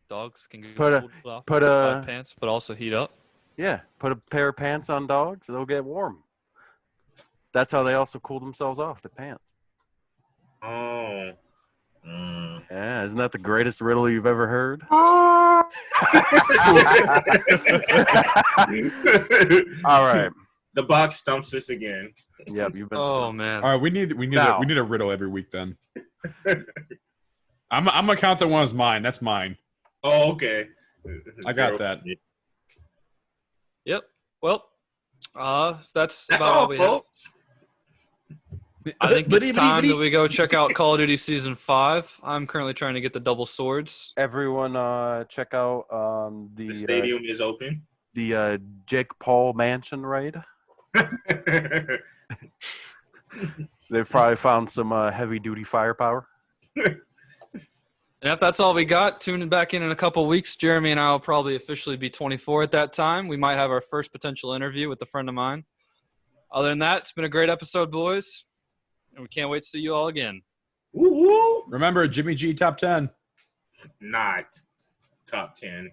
Dogs can get Put off a- pants, but also heat up. Yeah. Put a pair of pants on dogs, they'll get warm. That's how they also cool themselves off, the pants. Oh. Yeah, isn't that the greatest riddle you've ever heard? All right. The box stumps us again. Yep, you've been Oh stumped. man. All right, we need Now. a riddle every week then. I'm gonna count that one as mine. That's mine. Oh, okay. I got that. Yep. Well, that's That's about all, all we have. folks. I think it's time that we go check out Call of Duty Season 5. I'm currently trying to get the double swords. Everyone, check out The stadium is open. the Jake Paul mansion raid. They've probably found some heavy duty firepower. And if that's all we got, tune back in a couple weeks. Jeremy and I will probably officially be 24 at that time. We might have our first potential interview with a friend of mine. Other than that, it's been a great episode, boys. And we can't wait to see you all again. Woo woo. Remember, Jimmy G top 10. Not top 10.